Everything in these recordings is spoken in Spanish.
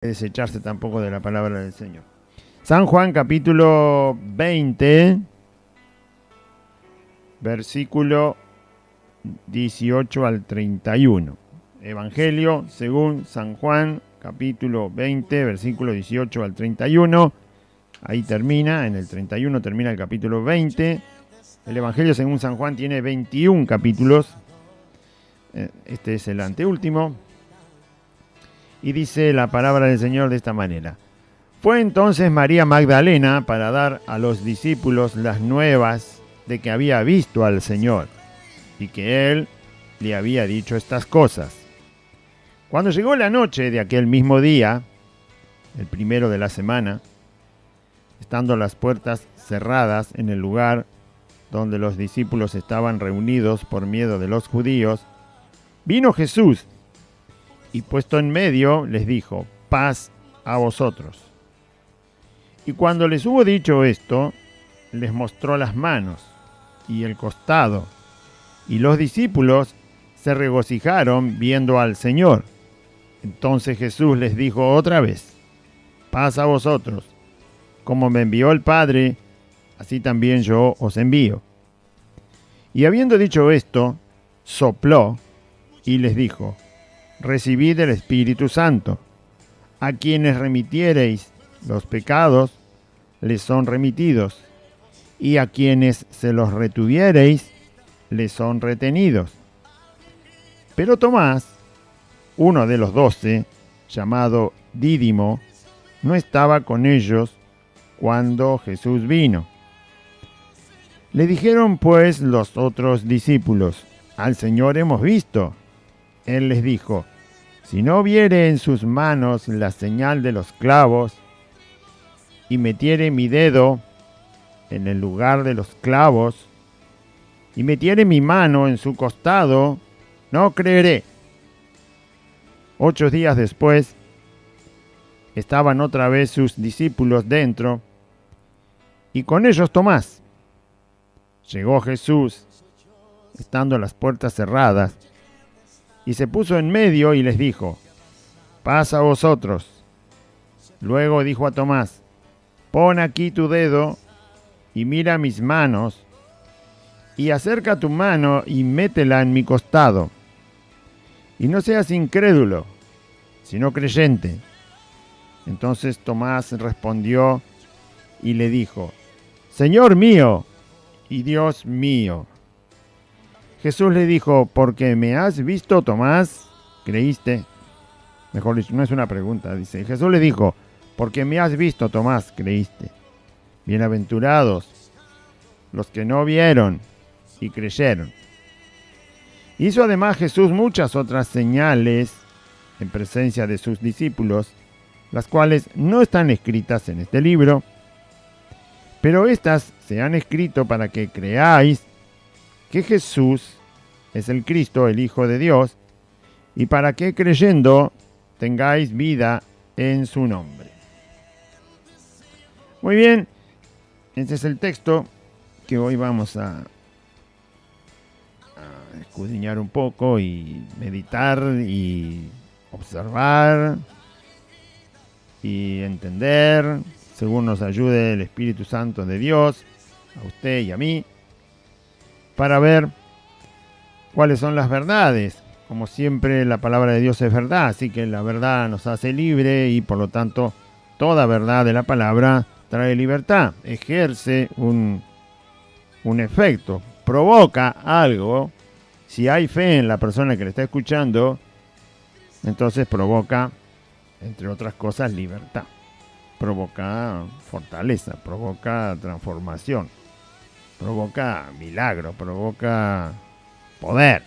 desecharse tampoco de la palabra del Señor. San Juan capítulo 20, versículo 18 al 31. Evangelio según San Juan capítulo 20, versículo 18 al 31. Ahí termina, en el 31 termina el capítulo 20. El Evangelio según San Juan tiene 21 capítulos. Este es el anteúltimo. Y dice la palabra del Señor de esta manera. Fue entonces María Magdalena para dar a los discípulos las nuevas de que había visto al Señor y que Él le había dicho estas cosas. Cuando llegó la noche de aquel mismo día, el primero de la semana, estando las puertas cerradas en el lugar donde los discípulos estaban reunidos por miedo de los judíos, vino Jesús y puesto en medio les dijo, paz a vosotros. Y cuando les hubo dicho esto, les mostró las manos y el costado, y los discípulos se regocijaron viendo al Señor. Entonces Jesús les dijo otra vez, paz a vosotros, como me envió el Padre, así también yo os envío. Y habiendo dicho esto, sopló y les dijo, recibid el Espíritu Santo. A quienes remitiereis los pecados, les son remitidos, y a quienes se los retuviereis, les son retenidos. Pero Tomás, uno de los 12, llamado Dídimo, no estaba con ellos cuando Jesús vino. Le dijeron pues los otros discípulos, al Señor hemos visto. Él les dijo, si no viere en sus manos la señal de los clavos, y metiere mi dedo en el lugar de los clavos, y metiere mi mano en su costado, no creeré. 8 días después, estaban otra vez sus discípulos dentro, y con ellos Tomás. Llegó Jesús, estando las puertas cerradas, y se puso en medio y les dijo, paz a vosotros. Luego dijo a Tomás, pon aquí tu dedo y mira mis manos, y acerca tu mano y métela en mi costado. Y no seas incrédulo, sino creyente. Entonces Tomás respondió y le dijo, Señor mío y Dios mío. Jesús le dijo, porque me has visto, Tomás, creíste. Mejor dicho, no es una pregunta, dice. Jesús le dijo, porque me has visto, Tomás, creíste. Bienaventurados los que no vieron y creyeron. Hizo además Jesús muchas otras señales en presencia de sus discípulos, las cuales no están escritas en este libro, pero estas se han escrito para que creáis que Jesús es el Cristo, el Hijo de Dios, y para que creyendo tengáis vida en su nombre. Muy bien, este es el texto que hoy vamos a escudriñar un poco y meditar y observar y entender, según nos ayude el Espíritu Santo de Dios, a usted y a mí, para ver cuáles son las verdades. Como siempre, la palabra de Dios es verdad, así que la verdad nos hace libre y por lo tanto toda verdad de la palabra trae libertad, ejerce un efecto, provoca algo. Si hay fe en la persona que le está escuchando, entonces provoca, entre otras cosas, libertad, provoca fortaleza, provoca transformación, provoca milagro, provoca poder,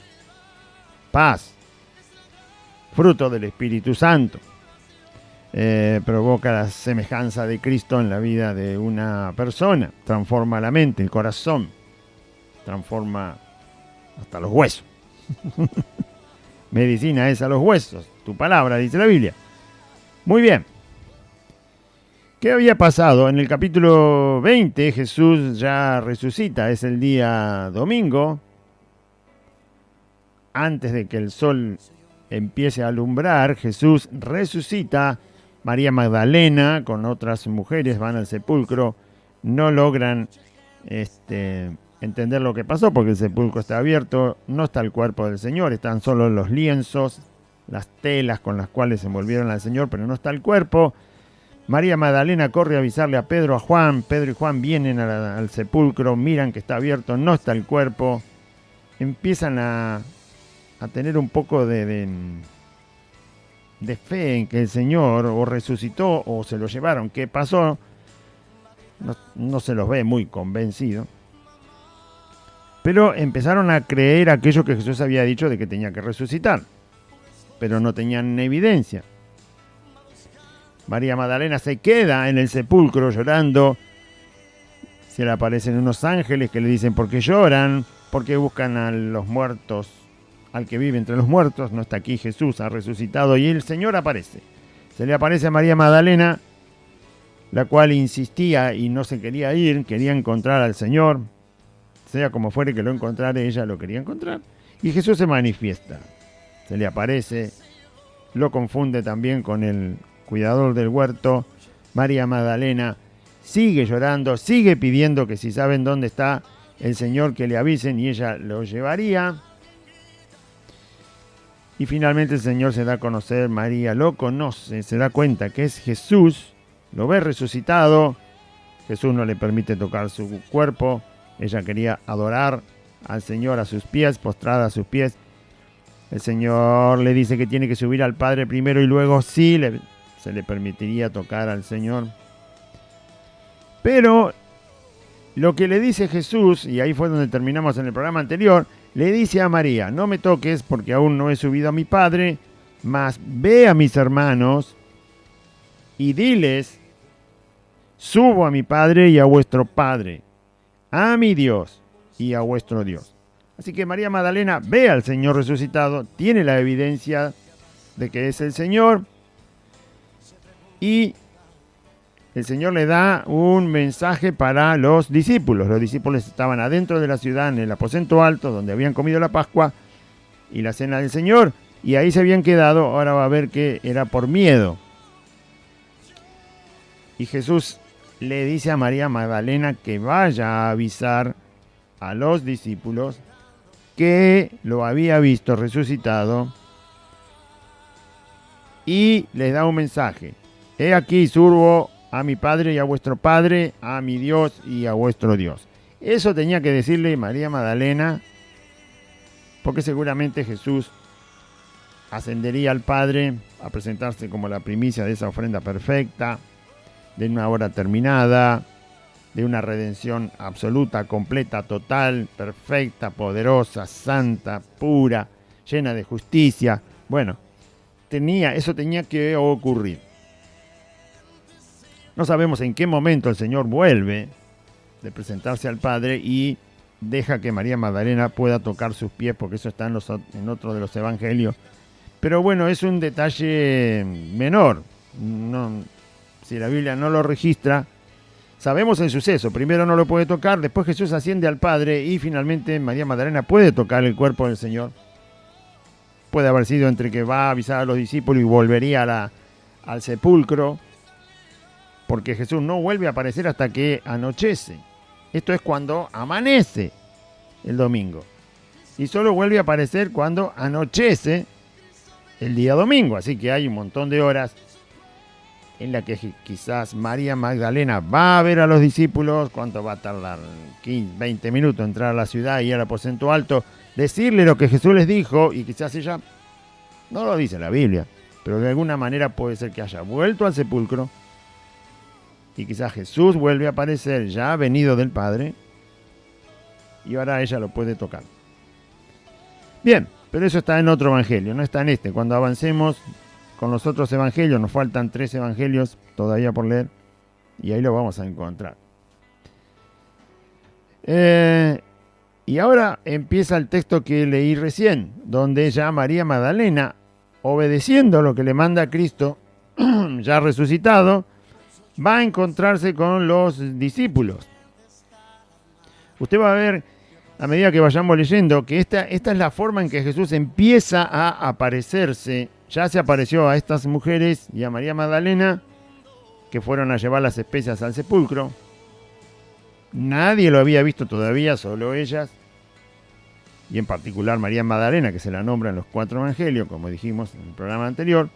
paz, fruto del Espíritu Santo, provoca la semejanza de Cristo en la vida de una persona, transforma la mente, el corazón, transforma hasta los huesos. Medicina es a los huesos, tu palabra, dice la Biblia. Muy bien. ¿Qué había pasado? En el capítulo 20 Jesús ya resucita, es el día domingo, antes de que el sol empiece a alumbrar, Jesús resucita María Magdalena con otras mujeres van al sepulcro, no logran entender lo que pasó porque el sepulcro está abierto, no está el cuerpo del Señor, están solo los lienzos, las telas con las cuales envolvieron al Señor, pero no está el cuerpo. María Magdalena corre a avisarle a Pedro, a Juan. Pedro y Juan vienen al sepulcro, miran que está abierto, no está el cuerpo. Empiezan a tener un poco de fe en que el Señor o resucitó o se lo llevaron. ¿Qué pasó? No se los ve muy convencidos. Pero empezaron a creer aquello que Jesús había dicho de que tenía que resucitar. Pero no tenían evidencia. María Magdalena se queda en el sepulcro llorando. Se le aparecen unos ángeles que le dicen por qué lloran, por qué buscan a los muertos, al que vive entre los muertos. No está aquí Jesús, ha resucitado y el Señor aparece. Se le aparece a María Magdalena, la cual insistía y no se quería ir, quería encontrar al Señor. Sea como fuere que lo encontrara, ella lo quería encontrar. Y Jesús se manifiesta, se le aparece, lo confunde también con el cuidador del huerto. María Magdalena sigue llorando, sigue pidiendo que si saben dónde está el Señor que le avisen y ella lo llevaría. Y finalmente el Señor se da a conocer, María lo conoce, se da cuenta que es Jesús, lo ve resucitado. Jesús no le permite tocar su cuerpo. Ella quería adorar al Señor a sus pies, postrada a sus pies. El Señor le dice que tiene que subir al Padre primero y luego sí se le permitiría tocar al Señor. Pero lo que le dice Jesús, y ahí fue donde terminamos en el programa anterior, le dice a María, no me toques porque aún no he subido a mi Padre, mas ve a mis hermanos y diles, subo a mi Padre y a vuestro Padre, a mi Dios y a vuestro Dios. Así que María Magdalena ve al Señor resucitado, tiene la evidencia de que es el Señor y el Señor le da un mensaje para los discípulos. Los discípulos estaban adentro de la ciudad, en el aposento alto, donde habían comido la Pascua y la cena del Señor, y ahí se habían quedado. Ahora va a ver que era por miedo. Y Jesús le dice a María Magdalena que vaya a avisar a los discípulos que lo había visto resucitado y les da un mensaje. He aquí, subo a mi Padre y a vuestro Padre, a mi Dios y a vuestro Dios. Eso tenía que decirle María Magdalena, porque seguramente Jesús ascendería al Padre a presentarse como la primicia de esa ofrenda perfecta, de una hora terminada, de una redención absoluta, completa, total, perfecta, poderosa, santa, pura, llena de justicia. Bueno, eso tenía que ocurrir. No sabemos en qué momento el Señor vuelve de presentarse al Padre y deja que María Magdalena pueda tocar sus pies, porque eso está en otro de los evangelios. Pero bueno, es un detalle menor. Si la Biblia no lo registra, sabemos el suceso. Primero no lo puede tocar, después Jesús asciende al Padre y finalmente María Magdalena puede tocar el cuerpo del Señor. Puede haber sido entre que va a avisar a los discípulos y volvería al sepulcro, porque Jesús no vuelve a aparecer hasta que anochece. Esto es cuando amanece el domingo. Y solo vuelve a aparecer cuando anochece el día domingo. Así que hay un montón de horas en la que quizás María Magdalena va a ver a los discípulos. ¿Cuánto va a tardar? 15, 20 minutos entrar a la ciudad y ir al aposento alto, decirle lo que Jesús les dijo, y quizás ella, no lo dice la Biblia, pero de alguna manera puede ser que haya vuelto al sepulcro y quizás Jesús vuelve a aparecer ya venido del Padre y ahora ella lo puede tocar. Bien, pero eso está en otro evangelio, no está en este. Cuando avancemos con los otros evangelios, nos faltan 3 evangelios todavía por leer y ahí lo vamos a encontrar. Y ahora empieza el texto que leí recién, donde ya María Magdalena, obedeciendo lo que le manda Cristo, ya resucitado, va a encontrarse con los discípulos. Usted va a ver, a medida que vayamos leyendo, que esta es la forma en que Jesús empieza a aparecerse ya se apareció a estas mujeres y a María Magdalena, que fueron a llevar las especias al sepulcro. Nadie lo había visto todavía, solo ellas, y en particular María Magdalena, que se la nombra en los 4 evangelios, como dijimos en el programa anterior.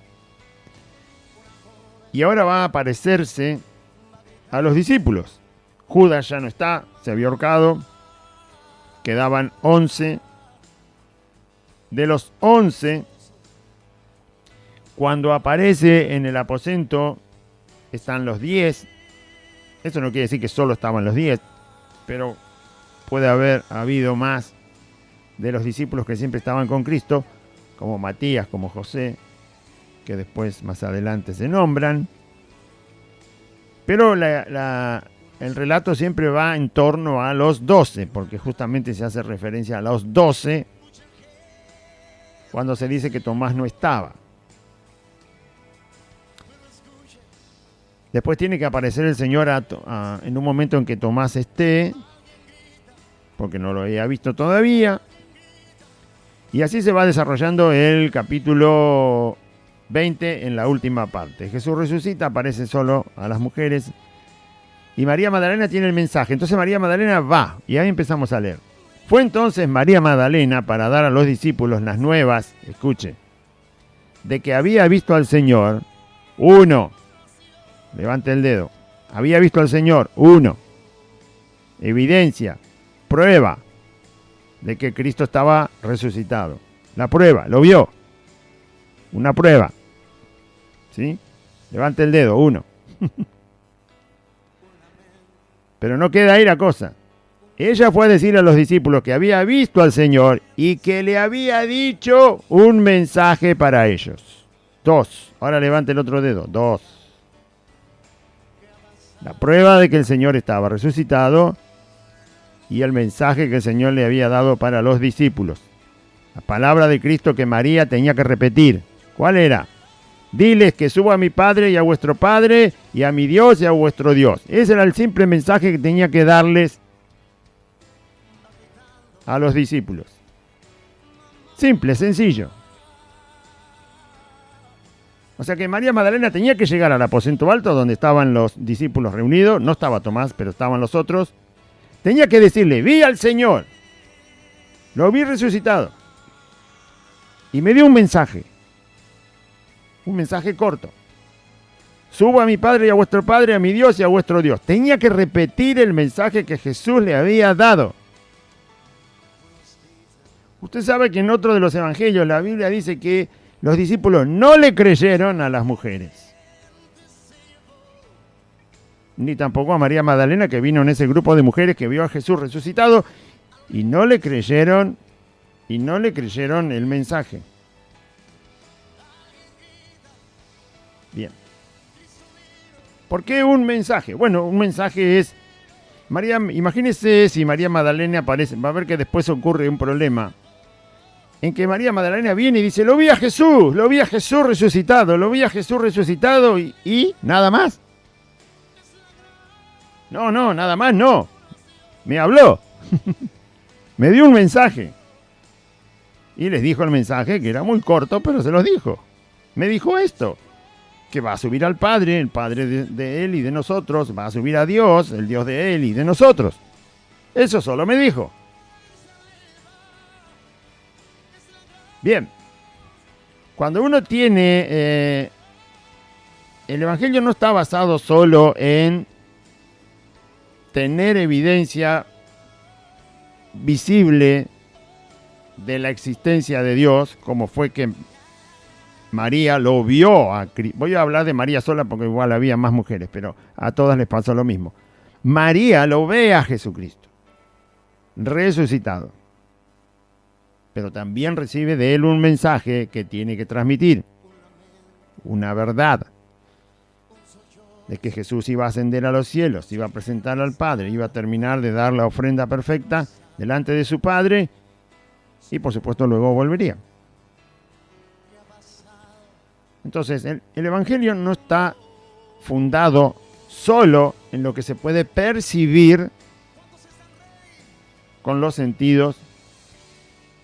Y ahora va a aparecerse a los discípulos. Judas ya no está, se había ahorcado. Quedaban 11. De los 11, cuando aparece en el aposento, están los 10. Eso no quiere decir que solo estaban los 10, pero puede haber habido más de los discípulos que siempre estaban con Cristo, como Matías, como José, que después más adelante se nombran. Pero el relato siempre va en torno a los 12, porque justamente se hace referencia a los 12 cuando se dice que Tomás no estaba. Después tiene que aparecer el Señor en un momento en que Tomás esté, porque no lo había visto todavía. Y así se va desarrollando el capítulo 20 en la última parte. Jesús resucita, aparece solo a las mujeres. Y María Magdalena tiene el mensaje. Entonces María Magdalena va, y ahí empezamos a leer. Fue entonces María Magdalena para dar a los discípulos las nuevas, escuche, de que había visto al Señor. 1. Levante el dedo. Había visto al Señor. 1. Evidencia, prueba de que Cristo estaba resucitado. La prueba, lo vio. Una prueba. ¿Sí? Levante el dedo. 1. Pero no queda ahí la cosa. Ella fue a decir a los discípulos que había visto al Señor y que le había dicho un mensaje para ellos. 2. Ahora levante el otro dedo. 2. La prueba de que el Señor estaba resucitado y el mensaje que el Señor le había dado para los discípulos. La palabra de Cristo que María tenía que repetir. ¿Cuál era? Diles que subo a mi Padre y a vuestro Padre y a mi Dios y a vuestro Dios. Ese era el simple mensaje que tenía que darles a los discípulos. Simple, sencillo. O sea que María Magdalena tenía que llegar al aposento alto donde estaban los discípulos reunidos. No estaba Tomás, pero estaban los otros. Tenía que decirle, vi al Señor. Lo vi resucitado. Y me dio un mensaje. Un mensaje corto. Subo a mi Padre y a vuestro Padre, a mi Dios y a vuestro Dios. Tenía que repetir el mensaje que Jesús le había dado. Usted sabe que en otro de los evangelios la Biblia dice que los discípulos no le creyeron a las mujeres. Ni tampoco a María Magdalena, que vino en ese grupo de mujeres que vio a Jesús resucitado y no le creyeron el mensaje. Bien. ¿Por qué un mensaje? Bueno, un mensaje es imagínese si María Magdalena aparece, va a ver que después ocurre un problema en que María Magdalena viene y dice, lo vi a Jesús resucitado y nada más. No, nada más no. Me habló. Me dio un mensaje. Y les dijo el mensaje, que era muy corto, pero se los dijo. Me dijo esto, que va a subir al Padre, el Padre de él y de nosotros, va a subir a Dios, el Dios de él y de nosotros. Eso solo me dijo. Bien, cuando uno tiene... el Evangelio no está basado solo en tener evidencia visible de la existencia de Dios, como fue que María lo vio a Cristo. Voy a hablar de María sola porque igual había más mujeres, pero a todas les pasó lo mismo. María lo ve a Jesucristo resucitado, pero también recibe de él un mensaje que tiene que transmitir, una verdad, de que Jesús iba a ascender a los cielos, iba a presentar al Padre, iba a terminar de dar la ofrenda perfecta delante de su Padre y por supuesto luego volvería. Entonces, el Evangelio no está fundado solo en lo que se puede percibir con los sentidos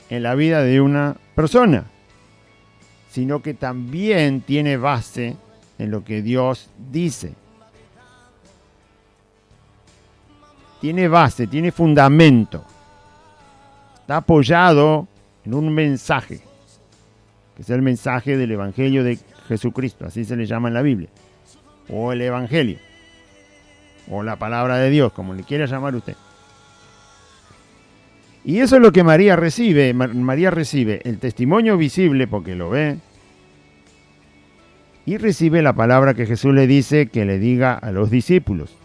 en la vida de una persona, sino que también tiene base en lo que Dios dice. Tiene base, tiene fundamento. Está apoyado en un mensaje, que es el mensaje del Evangelio de Jesucristo, así se le llama en la Biblia, o el Evangelio, o la palabra de Dios, como le quiera llamar usted. Y eso es lo que María recibe. María recibe el testimonio visible porque lo ve, y recibe la palabra que Jesús le dice que le diga a los discípulos.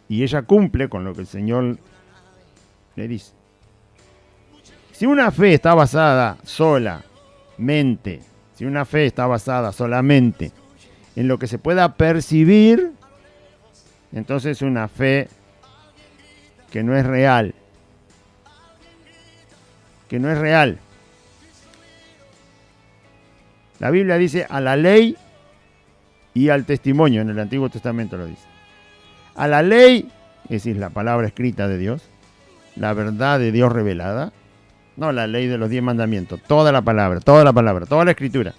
Y ella cumple con lo que el Señor le dice. Si una fe está basada solamente, en lo que se pueda percibir, entonces es una fe que no es real. La Biblia dice a la ley y al testimonio, en el Antiguo Testamento lo dice. A la ley, es decir, la palabra escrita de Dios, la verdad de Dios revelada, no la ley de los 10 mandamientos, toda la palabra, toda la escritura.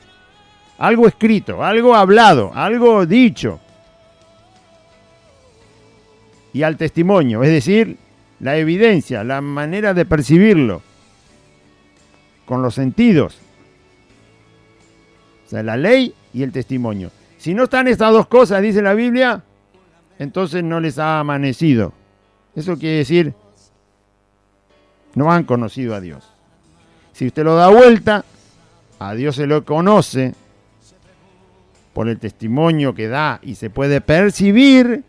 Algo escrito, algo hablado, algo dicho. Y al testimonio, es decir, la evidencia, la manera de percibirlo, con los sentidos. O sea, la ley y el testimonio. Si no están estas dos cosas, dice la Biblia, entonces no les ha amanecido. Eso quiere decir, no han conocido a Dios. Si usted lo da vuelta, a Dios se lo conoce por el testimonio que da y se puede percibir.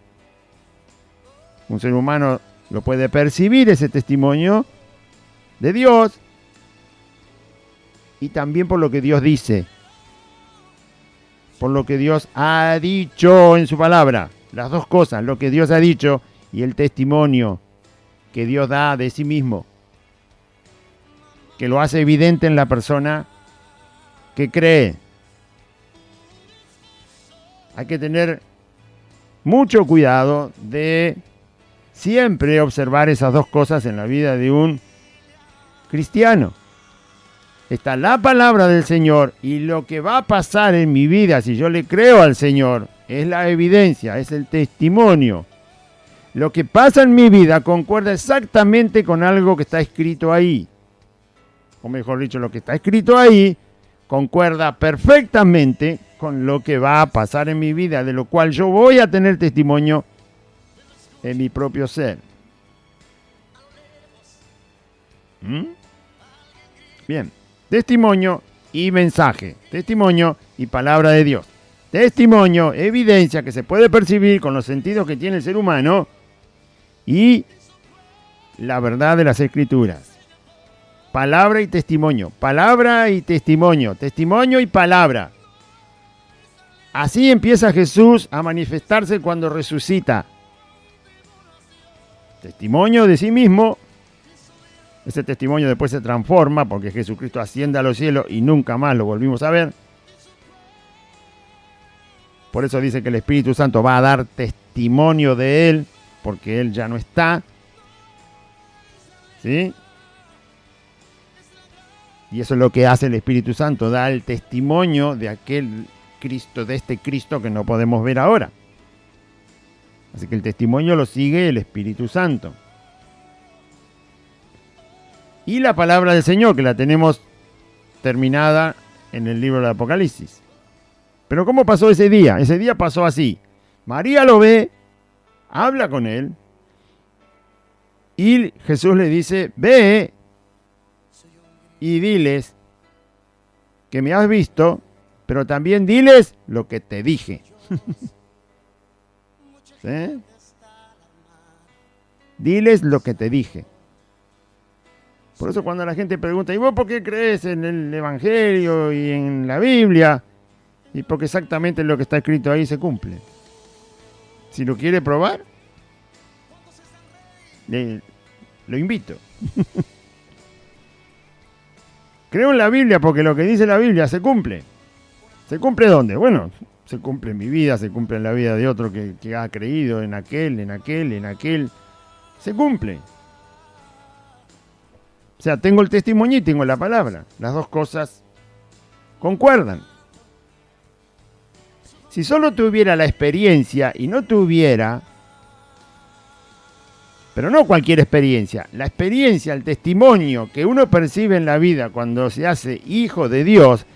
Un ser humano lo puede percibir, ese testimonio de Dios, y también por lo que Dios dice, por lo que Dios ha dicho en su palabra. Las dos cosas, lo que Dios ha dicho y el testimonio que Dios da de sí mismo, que lo hace evidente en la persona que cree. Hay que tener mucho cuidado de siempre observar esas dos cosas en la vida de un cristiano. Está la palabra del Señor y lo que va a pasar en mi vida si yo le creo al Señor es la evidencia, es el testimonio. Lo que pasa en mi vida concuerda exactamente con algo que está escrito ahí. O mejor dicho, lo que está escrito ahí concuerda perfectamente con lo que va a pasar en mi vida, de lo cual yo voy a tener testimonio en mi propio ser. Bien, testimonio y mensaje, testimonio y palabra de Dios. Testimonio, evidencia que se puede percibir con los sentidos que tiene el ser humano, y la verdad de las Escrituras. Palabra y testimonio, testimonio y palabra. Así empieza Jesús a manifestarse cuando resucita. Testimonio de sí mismo. Ese testimonio después se transforma porque Jesucristo asciende a los cielos y nunca más lo volvimos a ver. Por eso dice que el Espíritu Santo va a dar testimonio de Él, porque Él ya no está. ¿Sí? Y eso es lo que hace el Espíritu Santo, da el testimonio de aquel Cristo, de este Cristo que no podemos ver ahora. Así que el testimonio lo sigue el Espíritu Santo. Y la palabra del Señor, que la tenemos terminada en el libro del Apocalipsis. Pero ¿cómo pasó ese día? Ese día pasó así. María lo ve, habla con él, y Jesús le dice, ve y diles que me has visto, pero también diles lo que te dije. ¿Sí? Diles lo que te dije. Por eso cuando la gente pregunta, ¿y vos por qué crees en el Evangelio y en la Biblia? Y porque exactamente lo que está escrito ahí se cumple. Si lo quiere probar, lo invito. Creo en la Biblia porque lo que dice la Biblia se cumple. ¿Se cumple dónde? Bueno, se cumple en mi vida, se cumple en la vida de otro que ha creído en aquel. Se cumple. O sea, tengo el testimonio y tengo la palabra. Las dos cosas concuerdan. Si solo tuviera la experiencia y no tuviera, pero no cualquier experiencia, la experiencia, el testimonio que uno percibe en la vida cuando se hace hijo de Dios,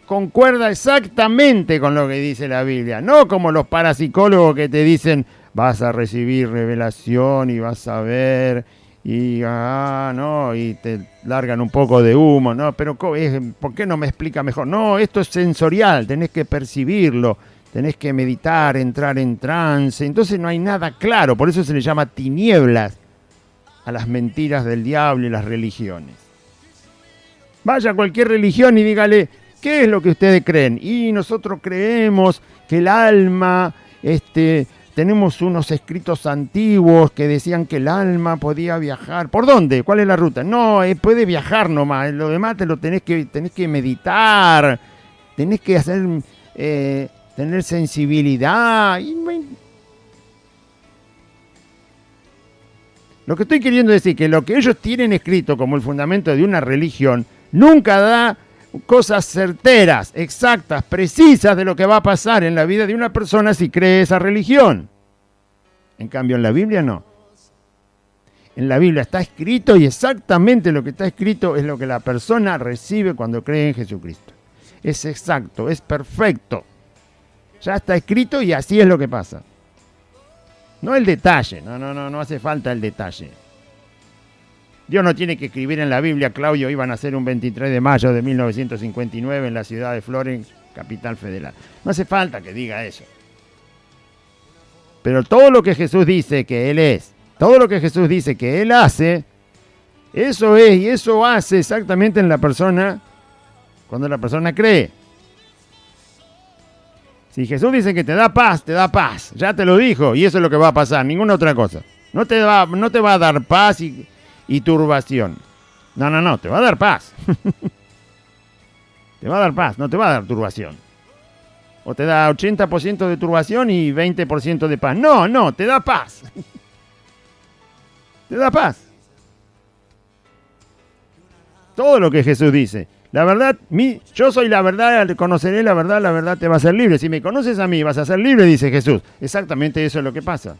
concuerda exactamente con lo que dice la Biblia, no como los parapsicólogos que te dicen vas a recibir revelación y vas a ver y no, y te largan un poco de humo, no, pero ¿por qué no me explica mejor? No, esto es sensorial, tenés que percibirlo, tenés que meditar, entrar en trance, entonces no hay nada claro, por eso se le llama tinieblas a las mentiras del diablo y las religiones. Vaya a cualquier religión y dígale, ¿qué es lo que ustedes creen? Y nosotros creemos que el alma, tenemos unos escritos antiguos que decían que el alma podía viajar. ¿Por dónde? ¿Cuál es la ruta? No, puede viajar nomás. Lo demás te lo tenés que meditar, tenés que hacer, tener sensibilidad. Lo que estoy queriendo decir que lo que ellos tienen escrito como el fundamento de una religión nunca da cosas certeras, exactas, precisas de lo que va a pasar en la vida de una persona si cree esa religión. En cambio, en la Biblia no. En la Biblia está escrito y exactamente lo que está escrito es lo que la persona recibe cuando cree en Jesucristo. Es exacto, es perfecto. Ya está escrito y así es lo que pasa. No el detalle, no hace falta el detalle. Dios no tiene que escribir en la Biblia, Claudio iba a nacer un 23 de mayo de 1959 en la ciudad de Florence, capital federal. No hace falta que diga eso. Pero todo lo que Jesús dice que Él es, todo lo que Jesús dice que Él hace, eso es y eso hace exactamente en la persona cuando la persona cree. Si Jesús dice que te da paz, ya te lo dijo y eso es lo que va a pasar, ninguna otra cosa. No te va a dar paz y turbación. No, te va a dar paz. Te va a dar paz, no te va a dar turbación. O te da 80% de turbación y 20% de paz. No, te da paz. Te da paz. Todo lo que Jesús dice. La verdad, yo soy la verdad, conoceré la verdad te va a hacer libre. Si me conoces a mí, vas a ser libre, dice Jesús. Exactamente eso es lo que pasa.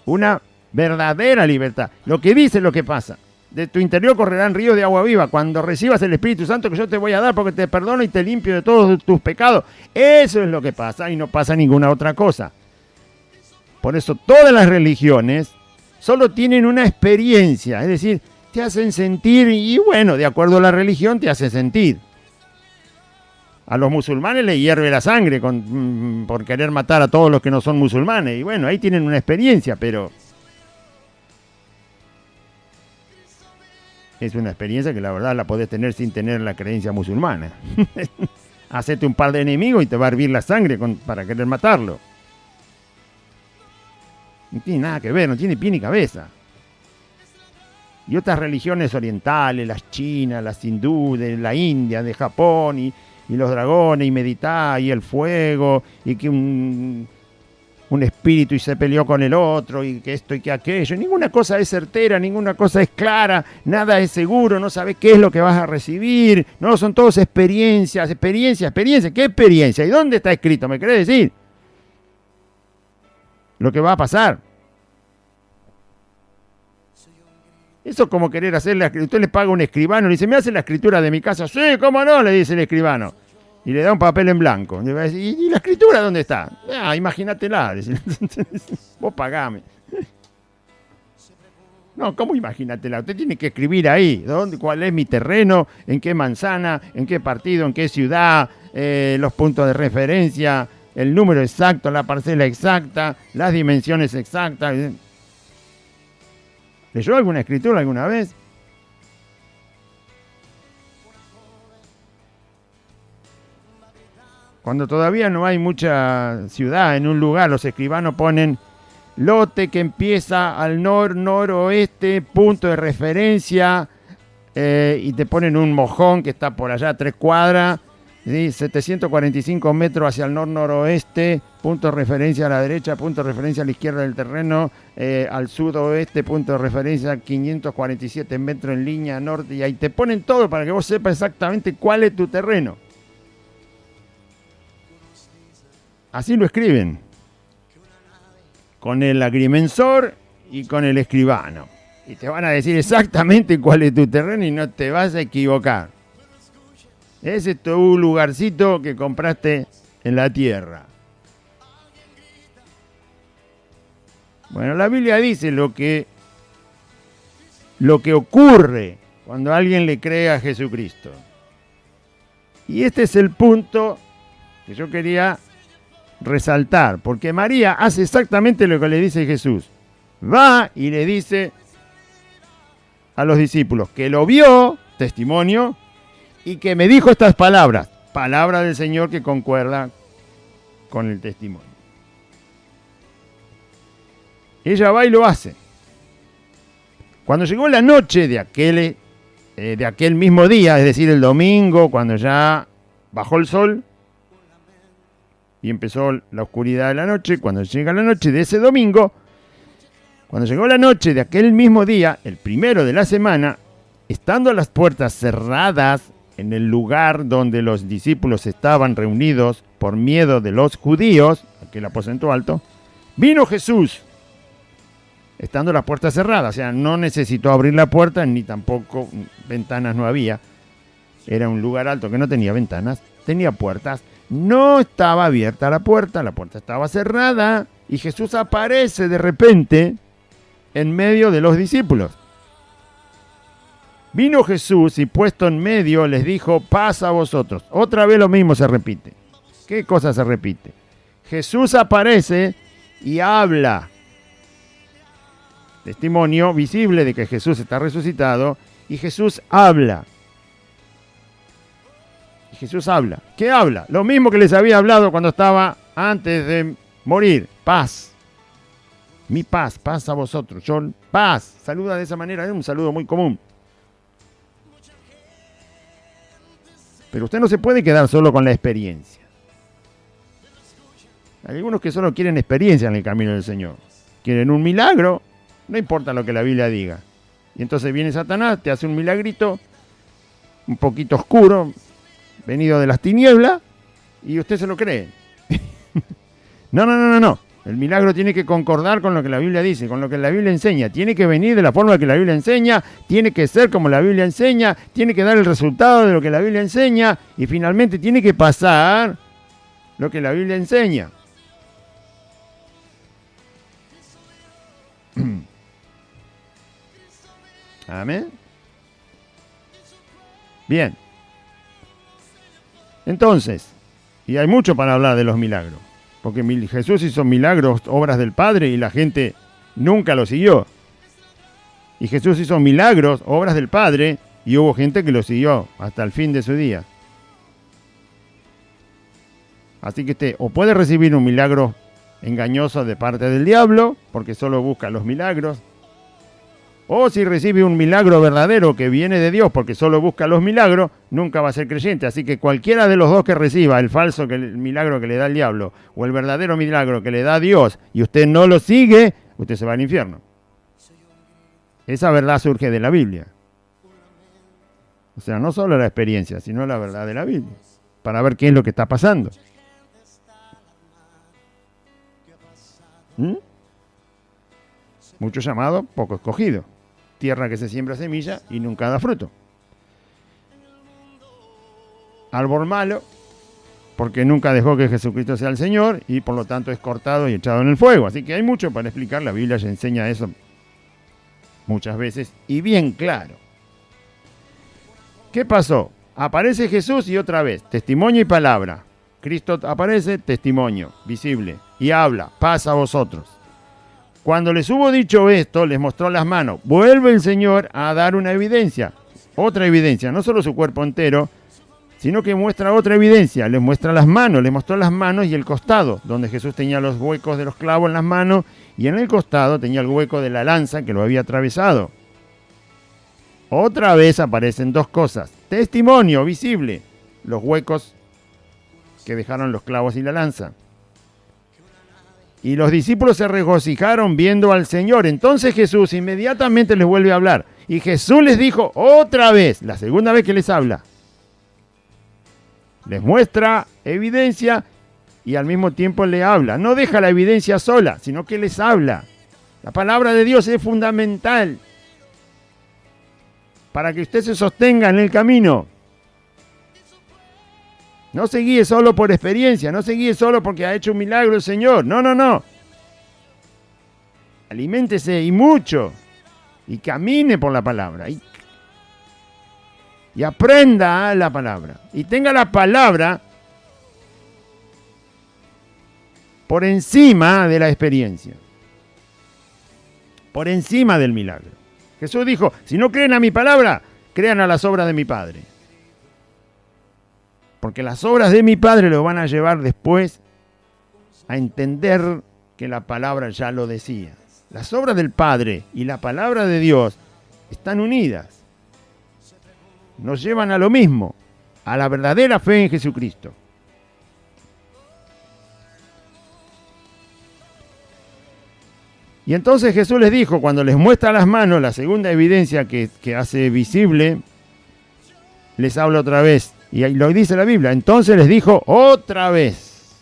Una verdadera libertad. Lo que dice es lo que pasa. De tu interior correrán ríos de agua viva cuando recibas el Espíritu Santo que yo te voy a dar porque te perdono y te limpio de todos tus pecados. Eso es lo que pasa y no pasa ninguna otra cosa. Por eso todas las religiones solo tienen una experiencia, es decir, te hacen sentir y bueno, de acuerdo a la religión te hace sentir. A los musulmanes les hierve la sangre por querer matar a todos los que no son musulmanes y bueno, ahí tienen una experiencia, pero es una experiencia que la verdad la podés tener sin tener la creencia musulmana. Hacete un par de enemigos y te va a hervir la sangre para querer matarlo. No tiene nada que ver, no tiene pie ni cabeza. Y otras religiones orientales, las chinas, las hindú, de la India, de Japón, y los dragones, y meditar, y el fuego, y que un espíritu y se peleó con el otro, y que esto y que aquello. Ninguna cosa es certera, ninguna cosa es clara, nada es seguro, no sabes qué es lo que vas a recibir. No, son todos experiencias. ¿Qué experiencia? ¿Y dónde está escrito? ¿Me querés decir? Lo que va a pasar. Eso es como querer hacer la escritura. Usted le paga a un escribano y le dice, ¿me hace la escritura de mi casa? Sí, ¿cómo no? Le dice el escribano. Y le da un papel en blanco. Le va a decir, ¿y la escritura dónde está? Imagínatela. Vos pagame. No, ¿cómo imagínatela? Usted tiene que escribir ahí. ¿Cuál es mi terreno? ¿En qué manzana? ¿En qué partido? ¿En qué ciudad? Los puntos de referencia. El número exacto, la parcela exacta. Las dimensiones exactas. ¿Leyó alguna escritura alguna vez? Cuando todavía no hay mucha ciudad en un lugar, los escribanos ponen lote que empieza al noroeste, punto de referencia, y te ponen un mojón que está por allá a 3 cuadras, ¿sí? 745 metros hacia el noroeste, punto de referencia a la derecha, punto de referencia a la izquierda del terreno, al sudoeste, punto de referencia 547 metros en línea norte, y ahí te ponen todo para que vos sepas exactamente cuál es tu terreno. Así lo escriben, con el agrimensor y con el escribano, y te van a decir exactamente cuál es tu terreno y no te vas a equivocar. Ese es tu lugarcito que compraste en la tierra. Bueno, la Biblia dice lo que ocurre cuando alguien le cree a Jesucristo. Y este es el punto que yo quería resaltar, porque María hace exactamente lo que le dice Jesús. Va y le dice a los discípulos que lo vio, testimonio, y que me dijo estas palabras, palabra del Señor que concuerda con el testimonio. Ella va y lo hace. Cuando llegó la noche de aquel mismo día, es decir, el domingo, cuando ya bajó el sol y empezó la oscuridad de la noche, cuando llega la noche de ese domingo, cuando llegó la noche de aquel mismo día, el primero de la semana, estando las puertas cerradas en el lugar donde los discípulos estaban reunidos por miedo de los judíos, aquel aposento alto, vino Jesús, estando las puertas cerradas, o sea, no necesitó abrir la puerta, ni tampoco ventanas no había. Era un lugar alto que no tenía ventanas, tenía puertas. No estaba abierta la puerta estaba cerrada, y Jesús aparece de repente en medio de los discípulos. Vino Jesús y puesto en medio les dijo, paz a vosotros. Otra vez lo mismo se repite. ¿Qué cosa se repite? Jesús aparece y habla. Testimonio visible de que Jesús está resucitado, y Jesús habla. Y Jesús habla. ¿Qué habla? Lo mismo que les había hablado cuando estaba antes de morir. Paz. Mi paz, paz a vosotros. Yo, paz. Saluda de esa manera, es un saludo muy común. Pero usted no se puede quedar solo con la experiencia. Hay algunos que solo quieren experiencia en el camino del Señor. Quieren un milagro. No importa lo que la Biblia diga. Y entonces viene Satanás, te hace un milagrito, un poquito oscuro, venido de las tinieblas, y usted se lo cree. No. El milagro tiene que concordar con lo que la Biblia dice, con lo que la Biblia enseña. Tiene que venir de la forma que la Biblia enseña, tiene que ser como la Biblia enseña, tiene que dar el resultado de lo que la Biblia enseña, y finalmente tiene que pasar lo que la Biblia enseña. Amén. Bien. Entonces, y hay mucho para hablar de los milagros, porque Jesús hizo milagros, obras del Padre, y la gente nunca lo siguió. Y Jesús hizo milagros, obras del Padre, y hubo gente que lo siguió hasta el fin de su día. Así que usted o puede recibir un milagro engañoso de parte del diablo, porque solo busca los milagros, o si recibe un milagro verdadero que viene de Dios porque solo busca los milagros, nunca va a ser creyente. Así que cualquiera de los dos que reciba, el falso milagro que le da el diablo o el verdadero milagro que le da Dios, y usted no lo sigue, usted se va al infierno. Esa verdad surge de la Biblia. O sea, no solo la experiencia, sino la verdad de la Biblia, para ver qué es lo que está pasando. Mucho llamado, poco escogido. Tierra que se siembra semilla y nunca da fruto. Árbol malo, porque nunca dejó que Jesucristo sea el Señor, y por lo tanto es cortado y echado en el fuego. Así que hay mucho para explicar. La Biblia ya enseña eso muchas veces y bien claro. ¿Qué pasó? Aparece Jesús y otra vez, testimonio y palabra. Cristo aparece, testimonio, visible, y habla, paz a vosotros. Cuando les hubo dicho esto, les mostró las manos. Vuelve el Señor a dar una evidencia, otra evidencia, no solo su cuerpo entero, sino que muestra otra evidencia. Les muestra las manos, les mostró las manos y el costado, donde Jesús tenía los huecos de los clavos en las manos, y en el costado tenía el hueco de la lanza que lo había atravesado. Otra vez aparecen dos cosas. Testimonio visible, los huecos que dejaron los clavos y la lanza. Y los discípulos se regocijaron viendo al Señor. Entonces Jesús inmediatamente les vuelve a hablar. Y Jesús les dijo otra vez, la segunda vez que les habla. Les muestra evidencia y al mismo tiempo le habla. No deja la evidencia sola, sino que les habla. La palabra de Dios es fundamental para que usted se sostenga en el camino. No se guíe solo por experiencia, no se guíe solo porque ha hecho un milagro el Señor. No, no, no. Aliméntese y mucho. Y camine por la palabra. Y aprenda la palabra. Y tenga la palabra por encima de la experiencia. Por encima del milagro. Jesús dijo, si no creen a mi palabra, crean a las obras de mi Padre. Porque las obras de mi Padre lo van a llevar después a entender que la palabra ya lo decía. Las obras del Padre y la palabra de Dios están unidas. Nos llevan a lo mismo, a la verdadera fe en Jesucristo. Y entonces Jesús les dijo, cuando les muestra las manos, la segunda evidencia que hace visible, les habla otra vez. Y ahí lo dice la Biblia. Entonces les dijo otra vez.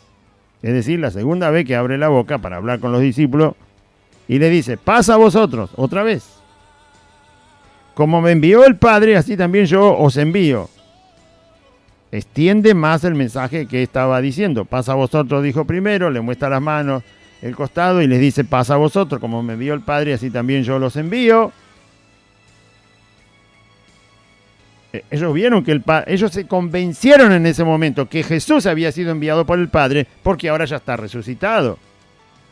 Es decir, la segunda vez que abre la boca para hablar con los discípulos. Y le dice, pasa a vosotros, otra vez. Como me envió el Padre, así también yo os envío. Extiende más el mensaje que estaba diciendo. Pasa a vosotros, dijo primero, le muestra las manos, el costado y les dice, pasa a vosotros, como me envió el Padre, así también yo los envío. Ellos vieron que ellos se convencieron en ese momento que Jesús había sido enviado por el Padre, porque ahora ya está resucitado.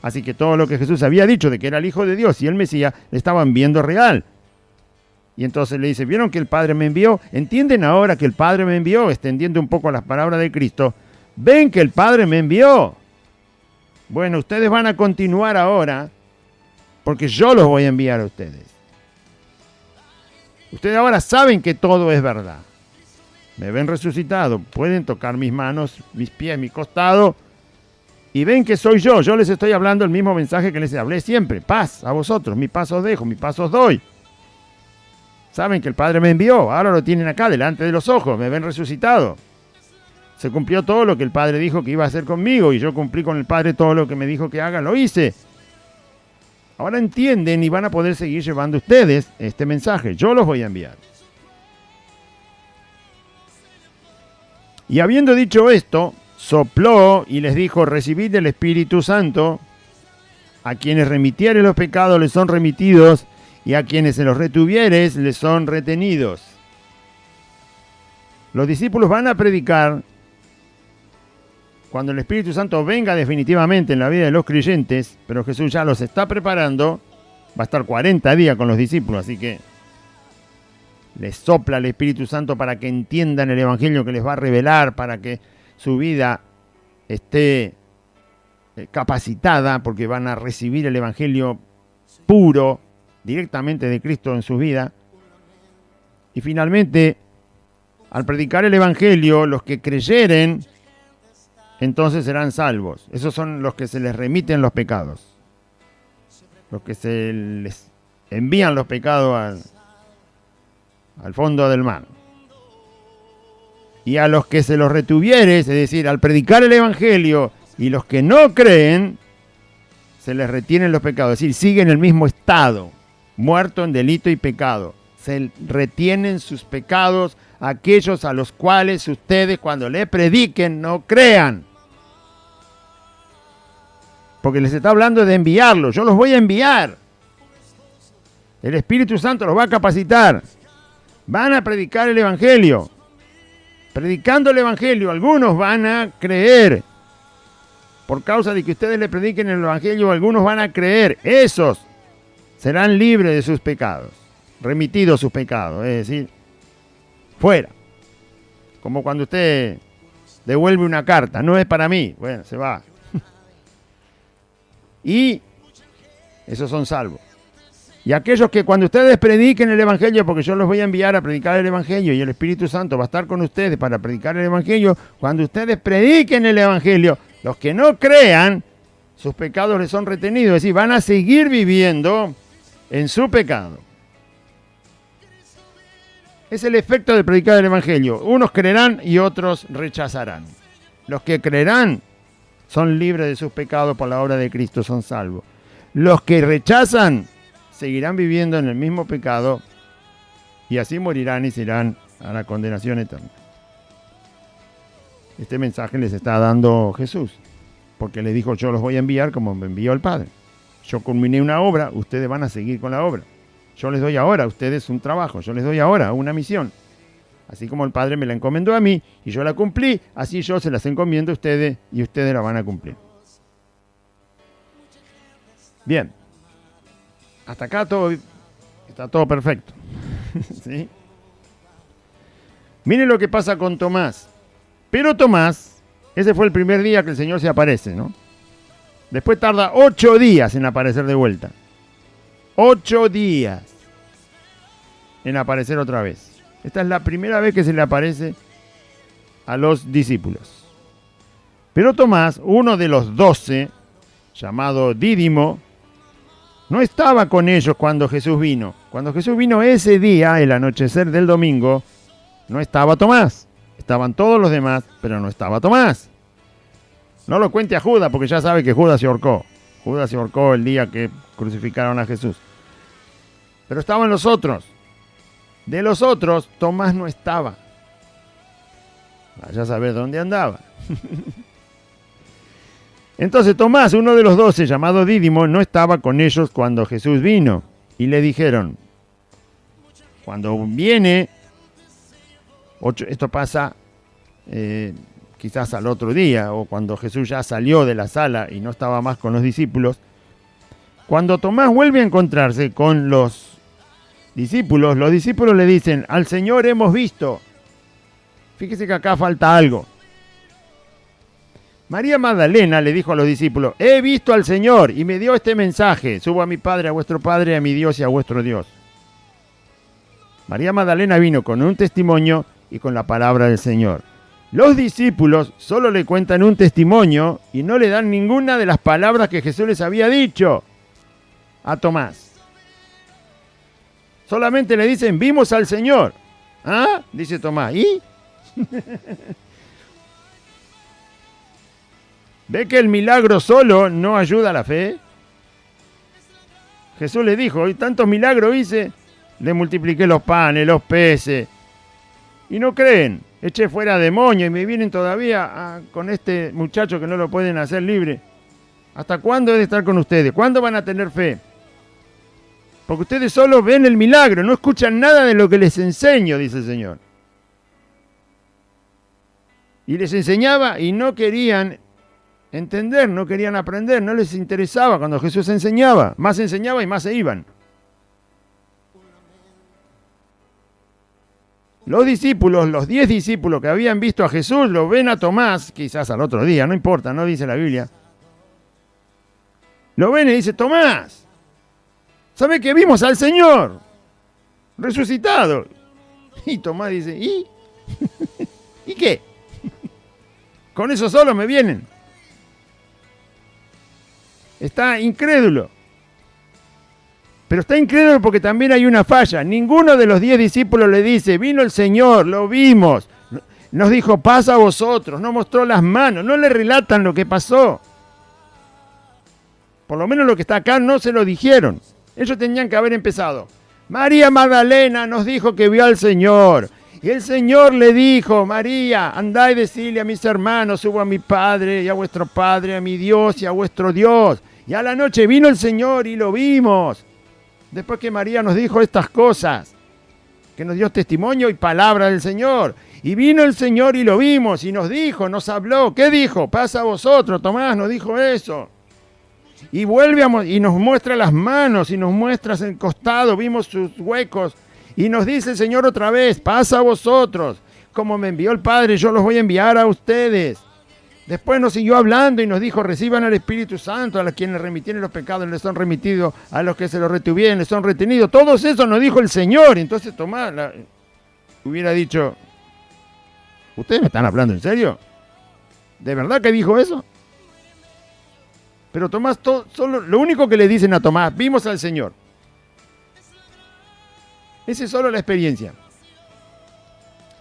Así que todo lo que Jesús había dicho de que era el Hijo de Dios y el Mesías, le estaban viendo real. Y entonces le dice, ¿vieron que el Padre me envió? ¿Entienden ahora que el Padre me envió? Extendiendo un poco las palabras de Cristo. ¿Ven que el Padre me envió? Bueno, ustedes van a continuar ahora, porque yo los voy a enviar a ustedes. Ustedes ahora saben que todo es verdad. Me ven resucitado, pueden tocar mis manos, mis pies, mi costado, y ven que soy yo. Yo les estoy hablando el mismo mensaje que les hablé siempre. Paz a vosotros, mi paz os dejo, mi paz os doy. Saben que el Padre me envió, ahora lo tienen acá delante de los ojos, me ven resucitado. Se cumplió todo lo que el Padre dijo que iba a hacer conmigo, y yo cumplí con el Padre todo lo que me dijo que haga, lo hice. Ahora entienden y van a poder seguir llevando ustedes este mensaje. Yo los voy a enviar. Y habiendo dicho esto, sopló y les dijo, recibid el Espíritu Santo. A quienes remitieres los pecados les son remitidos, y a quienes se los retuvieres les son retenidos. Los discípulos van a predicar cuando el Espíritu Santo venga definitivamente en la vida de los creyentes, pero Jesús ya los está preparando. Va a estar 40 días con los discípulos, así que les sopla el Espíritu Santo para que entiendan el Evangelio que les va a revelar, para que su vida esté capacitada, porque van a recibir el Evangelio puro, directamente de Cristo en su vida. Y finalmente, al predicar el Evangelio, los que creyeren, entonces serán salvos. Esos son los que se les remiten los pecados. Los que se les envían los pecados al fondo del mar. Y a los que se los retuvieres, es decir, al predicar el Evangelio, y los que no creen, se les retienen los pecados. Es decir, siguen el mismo estado, muerto en delito y pecado. Se retienen sus pecados aquellos a los cuales ustedes cuando le prediquen no crean. Porque les está hablando de enviarlos. Yo los voy a enviar. El Espíritu Santo los va a capacitar. Van a predicar el Evangelio. Predicando el Evangelio, algunos van a creer. Por causa de que ustedes le prediquen el Evangelio, algunos van a creer. Esos serán libres de sus pecados. Remitidos sus pecados. Es decir, fuera. Como cuando usted devuelve una carta. No es para mí. Bueno, se va. Y esos son salvos. Y aquellos que cuando ustedes prediquen el Evangelio, porque yo los voy a enviar a predicar el Evangelio y el Espíritu Santo va a estar con ustedes para predicar el Evangelio, cuando ustedes prediquen el Evangelio, los que no crean, sus pecados les son retenidos, es decir, van a seguir viviendo en su pecado. Es el efecto de predicar el Evangelio. Unos creerán y otros rechazarán. Los que creerán son libres de sus pecados por la obra de Cristo, son salvos. Los que rechazan seguirán viviendo en el mismo pecado y así morirán y se irán a la condenación eterna. Este mensaje les está dando Jesús, porque les dijo: yo los voy a enviar como me envió el Padre. Yo culminé una obra, ustedes van a seguir con la obra. Yo les doy ahora a ustedes un trabajo, yo les doy ahora una misión. Así como el Padre me la encomendó a mí y yo la cumplí, así yo se las encomiendo a ustedes y ustedes la van a cumplir. Bien, hasta acá está todo perfecto. ¿Sí? Miren lo que pasa con Tomás. Pero Tomás, ese fue el primer día que el Señor se aparece, ¿no? Después tarda 8 días en aparecer de vuelta. 8 días en aparecer otra vez. Esta es la primera vez que se le aparece a los discípulos. Pero Tomás, uno de los 12, llamado Dídimo, no estaba con ellos cuando Jesús vino. Cuando Jesús vino ese día, el anochecer del domingo, no estaba Tomás. Estaban todos los demás, pero no estaba Tomás. No lo cuente a Judas, porque ya sabe que Judas se ahorcó. Judas se ahorcó el día que crucificaron a Jesús. Pero estaban los otros. De los otros, Tomás no estaba. Vaya a saber dónde andaba. Entonces Tomás, uno de los 12, llamado Dídimo, no estaba con ellos cuando Jesús vino. Y le dijeron: cuando viene, esto pasa quizás al otro día, o cuando Jesús ya salió de la sala y no estaba más con los discípulos. Cuando Tomás vuelve a encontrarse con los discípulos le dicen: al Señor hemos visto. Fíjese que acá falta algo. María Magdalena le dijo a los discípulos: he visto al Señor y me dio este mensaje: subo a mi Padre, a vuestro Padre, a mi Dios y a vuestro Dios. María Magdalena vino con un testimonio y con la palabra del Señor. Los discípulos solo le cuentan un testimonio y no le dan ninguna de las palabras que Jesús les había dicho a Tomás. Solamente le dicen: vimos al Señor. ¿Ah? Dice Tomás. ¿Y? ¿Ve que el milagro solo no ayuda a la fe? Jesús le dijo: y tantos milagros hice, le multipliqué los panes, los peces, y no creen. Eché fuera demonios y me vienen todavía con este muchacho que no lo pueden hacer libre. ¿Hasta cuándo he de estar con ustedes? ¿Cuándo van a tener fe? Porque ustedes solo ven el milagro, no escuchan nada de lo que les enseño, dice el Señor. Y les enseñaba y no querían entender, no querían aprender, no les interesaba cuando Jesús enseñaba. Más enseñaba y más se iban. Los discípulos, los 10 discípulos que habían visto a Jesús, lo ven a Tomás, quizás al otro día, no importa, no dice la Biblia. Lo ven y dice: Tomás, ¿sabe que vimos al Señor resucitado? Y Tomás dice: ¿y? ¿Y qué? Con eso solo me vienen. Está incrédulo. Pero está incrédulo porque también hay una falla. Ninguno de los 10 discípulos le dice: vino el Señor, lo vimos, nos dijo: paz a vosotros, nos mostró las manos. No le relatan lo que pasó. Por lo menos lo que está acá no se lo dijeron. Ellos tenían que haber empezado: María Magdalena nos dijo que vio al Señor. Y el Señor le dijo: María, andá y decile a mis hermanos: subo a mi Padre y a vuestro Padre, a mi Dios y a vuestro Dios. Y a la noche vino el Señor y lo vimos. Después que María nos dijo estas cosas, que nos dio testimonio y palabra del Señor. Y vino el Señor y lo vimos y nos dijo, nos habló. ¿Qué dijo? Pasa a vosotros. Tomás nos dijo eso. Y vuelve y nos muestra las manos y nos muestra el costado. Vimos sus huecos. Y nos dice el Señor otra vez: pasa a vosotros. Como me envió el Padre, yo los voy a enviar a ustedes. Después nos siguió hablando y nos dijo: reciban al Espíritu Santo. A los quienes remitieron los pecados les son remitidos, a los que se los retuvieron les son retenidos. Todo eso nos dijo el Señor. Entonces Tomás hubiera dicho: ¿ustedes me están hablando en serio? ¿De verdad que dijo eso? Pero Tomás, solo, lo único que le dicen a Tomás, vimos al Señor. Esa es solo la experiencia.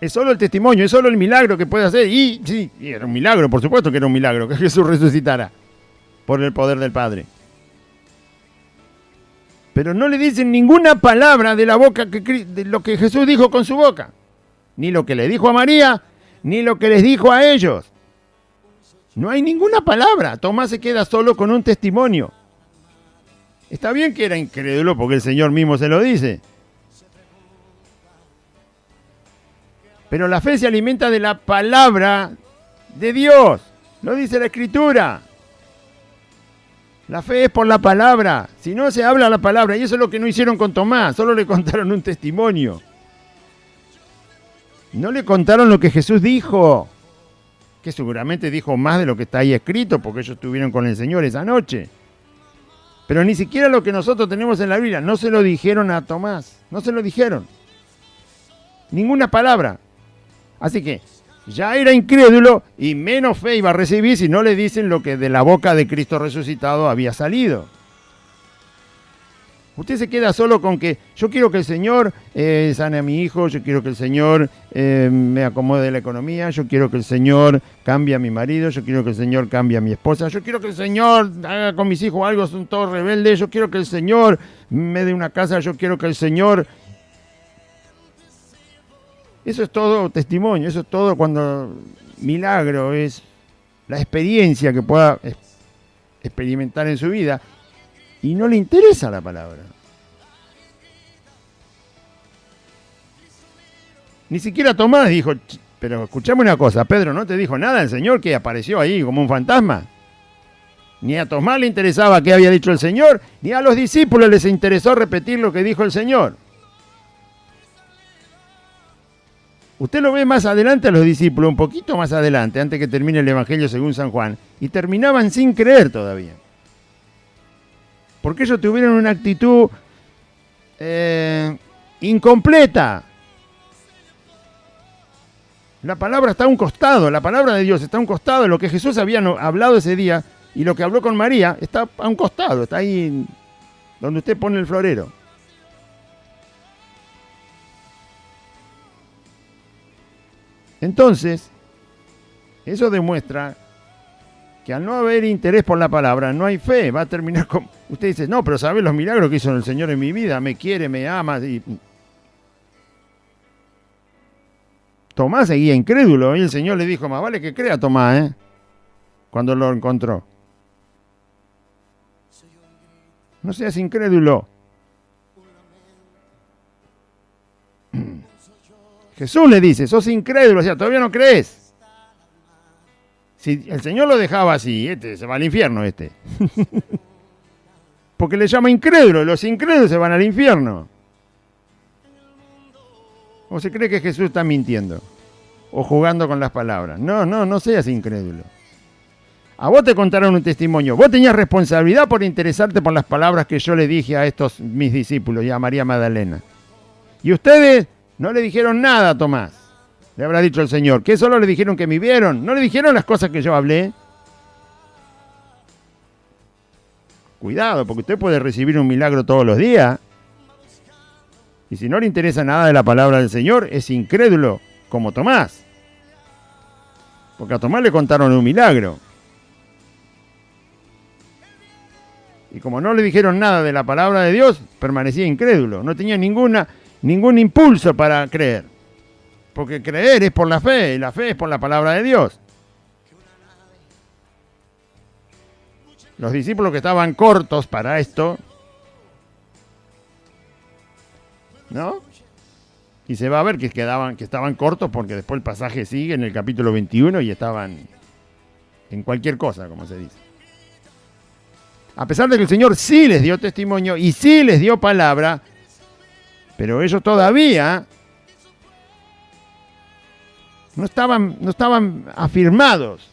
Es solo el testimonio, es solo el milagro que puede hacer. Y sí, era un milagro, por supuesto que era un milagro, que Jesús resucitara por el poder del Padre. Pero no le dicen ninguna palabra de la boca, de lo que Jesús dijo con su boca. Ni lo que le dijo a María, ni lo que les dijo a ellos. No hay ninguna palabra. Tomás se queda solo con un testimonio. Está bien que era incrédulo porque el Señor mismo se lo dice. Pero la fe se alimenta de la palabra de Dios. Lo dice la Escritura. La fe es por la palabra. Si no, se habla la palabra. Y eso es lo que no hicieron con Tomás. Solo le contaron un testimonio. No le contaron lo que Jesús dijo. Que seguramente dijo más de lo que está ahí escrito, porque ellos estuvieron con el Señor esa noche. Pero ni siquiera lo que nosotros tenemos en la Biblia. No se lo dijeron a Tomás. No se lo dijeron. Ninguna palabra. Así que ya era incrédulo y menos fe iba a recibir si no le dicen lo que de la boca de Cristo resucitado había salido. Usted se queda solo con que yo quiero que el Señor sane a mi hijo, yo quiero que el Señor me acomode la economía, yo quiero que el Señor cambie a mi marido, yo quiero que el Señor cambie a mi esposa, yo quiero que el Señor haga con mis hijos algo, son todos rebeldes, yo quiero que el Señor me dé una casa, yo quiero que el Señor... Eso es todo testimonio, eso es todo cuando milagro es la experiencia que pueda experimentar en su vida y no le interesa la palabra. Ni siquiera Tomás dijo, pero escuchame una cosa, Pedro, ¿no te dijo nada el Señor que apareció ahí como un fantasma? Ni a Tomás le interesaba qué había dicho el Señor, ni a los discípulos les interesó repetir lo que dijo el Señor. Usted lo ve más adelante a los discípulos, un poquito más adelante, antes que termine el Evangelio según San Juan, y terminaban sin creer todavía. Porque ellos tuvieron una actitud incompleta. La palabra está a un costado, la palabra de Dios está a un costado, lo que Jesús había hablado ese día y lo que habló con María está a un costado, está ahí donde usted pone el florero. Entonces, eso demuestra que al no haber interés por la palabra, no hay fe. Va a terminar con... Usted dice, no, pero ¿sabe los milagros que hizo el Señor en mi vida? Me quiere, me ama. Y... Tomás seguía incrédulo y el Señor le dijo, más vale que crea Tomás, cuando lo encontró. No seas incrédulo. Jesús le dice, sos incrédulo, o sea, todavía no crees. Si el Señor lo dejaba así, se va al infierno Porque le llama incrédulo, los incrédulos se van al infierno. ¿O se cree que Jesús está mintiendo? O jugando con las palabras. No seas incrédulo. A vos te contaron un testimonio. Vos tenías responsabilidad por interesarte por las palabras que yo le dije a estos mis discípulos y a María Magdalena. Y ustedes... no le dijeron nada a Tomás, le habrá dicho el Señor, que solo le dijeron que me vieron, no le dijeron las cosas que yo hablé. Cuidado, porque usted puede recibir un milagro todos los días, y si no le interesa nada de la palabra del Señor, es incrédulo, como Tomás. Porque a Tomás le contaron un milagro. Y como no le dijeron nada de la palabra de Dios, permanecía incrédulo, no tenía ningún impulso para creer. Porque creer es por la fe, y la fe es por la palabra de Dios. Los discípulos que estaban cortos para esto, ¿no? Y se va a ver que estaban cortos porque después el pasaje sigue en el capítulo 21 y estaban en cualquier cosa, como se dice. A pesar de que el Señor sí les dio testimonio y sí les dio palabra, pero ellos todavía no estaban afirmados.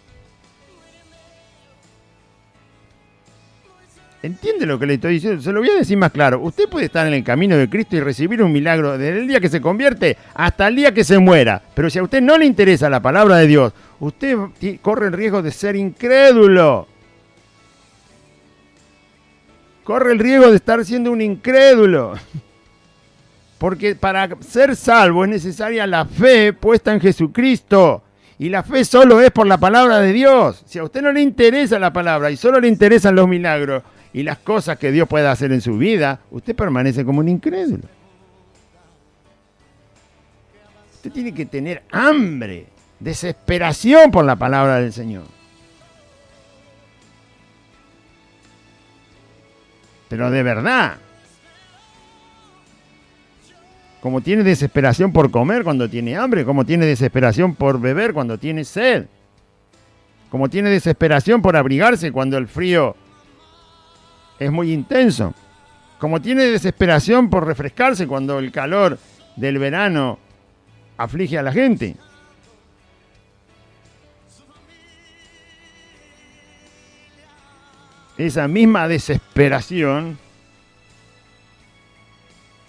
¿Entiende lo que le estoy diciendo? Se lo voy a decir más claro. Usted puede estar en el camino de Cristo y recibir un milagro desde el día que se convierte hasta el día que se muera. Pero si a usted no le interesa la palabra de Dios, usted corre el riesgo de ser incrédulo. corre el riesgo de estar siendo un incrédulo. Porque para ser salvo es necesaria la fe puesta en Jesucristo. Y la fe solo es por la palabra de Dios. Si a usted no le interesa la palabra y solo le interesan los milagros y las cosas que Dios puede hacer en su vida, usted permanece como un incrédulo. Usted tiene que tener hambre, desesperación por la palabra del Señor. Pero de verdad. Como tiene desesperación por comer cuando tiene hambre, como tiene desesperación por beber cuando tiene sed, como tiene desesperación por abrigarse cuando el frío es muy intenso, como tiene desesperación por refrescarse cuando el calor del verano aflige a la gente. Esa misma desesperación,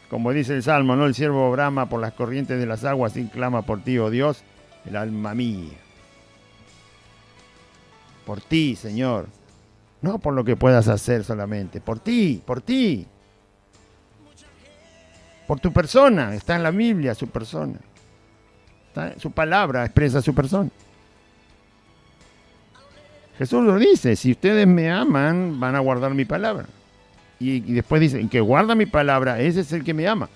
como dice el Salmo, ¿no? El siervo brama por las corrientes de las aguas y clama por ti, oh Dios, el alma mía. Por ti, Señor. No por lo que puedas hacer solamente. Por ti, por ti. Por tu persona. Está en la Biblia su persona. Su palabra expresa su persona. Jesús lo dice, si ustedes me aman, van a guardar mi palabra. Y después dice, el que guarda mi palabra, ese es el que me ama.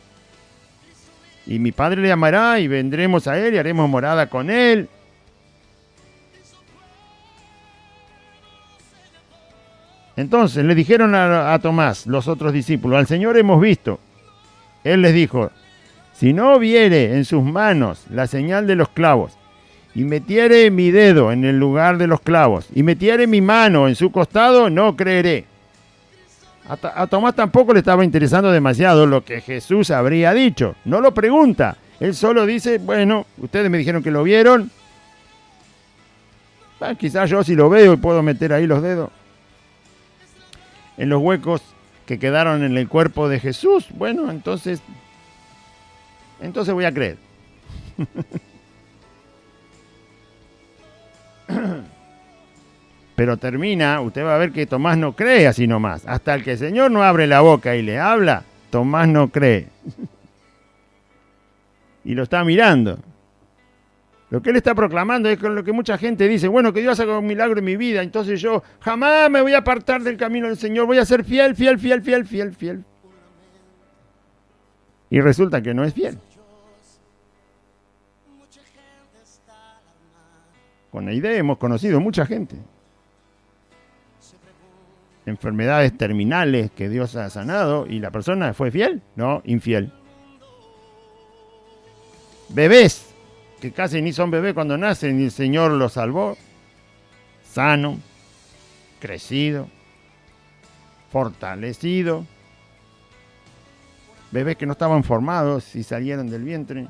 Y mi Padre le amará y vendremos a él y haremos morada con él. Entonces le dijeron a Tomás, los otros discípulos, al Señor hemos visto. Él les dijo, si no viere en sus manos la señal de los clavos, y metiere mi dedo en el lugar de los clavos, y metiere mi mano en su costado, no creeré. A Tomás tampoco le estaba interesando demasiado lo que Jesús habría dicho. No lo pregunta. Él solo dice, bueno, ustedes me dijeron que lo vieron. Quizás yo si lo veo y puedo meter ahí los dedos en los huecos que quedaron en el cuerpo de Jesús. Bueno, entonces voy a creer. Pero termina, usted va a ver que Tomás no cree así nomás. Hasta el que el Señor no abre la boca y le habla, Tomás no cree. Y lo está mirando. Lo que él está proclamando es con lo que mucha gente dice, bueno, que Dios haga un milagro en mi vida, entonces yo jamás me voy a apartar del camino del Señor, voy a ser fiel, fiel, fiel, fiel, fiel, fiel. Y resulta que no es fiel. Con la idea hemos conocido mucha gente. Enfermedades terminales que Dios ha sanado y la persona fue fiel, no, infiel. Bebés que casi ni son bebés cuando nacen y el Señor los salvó, sano, crecido, fortalecido. Bebés que no estaban formados y salieron del vientre.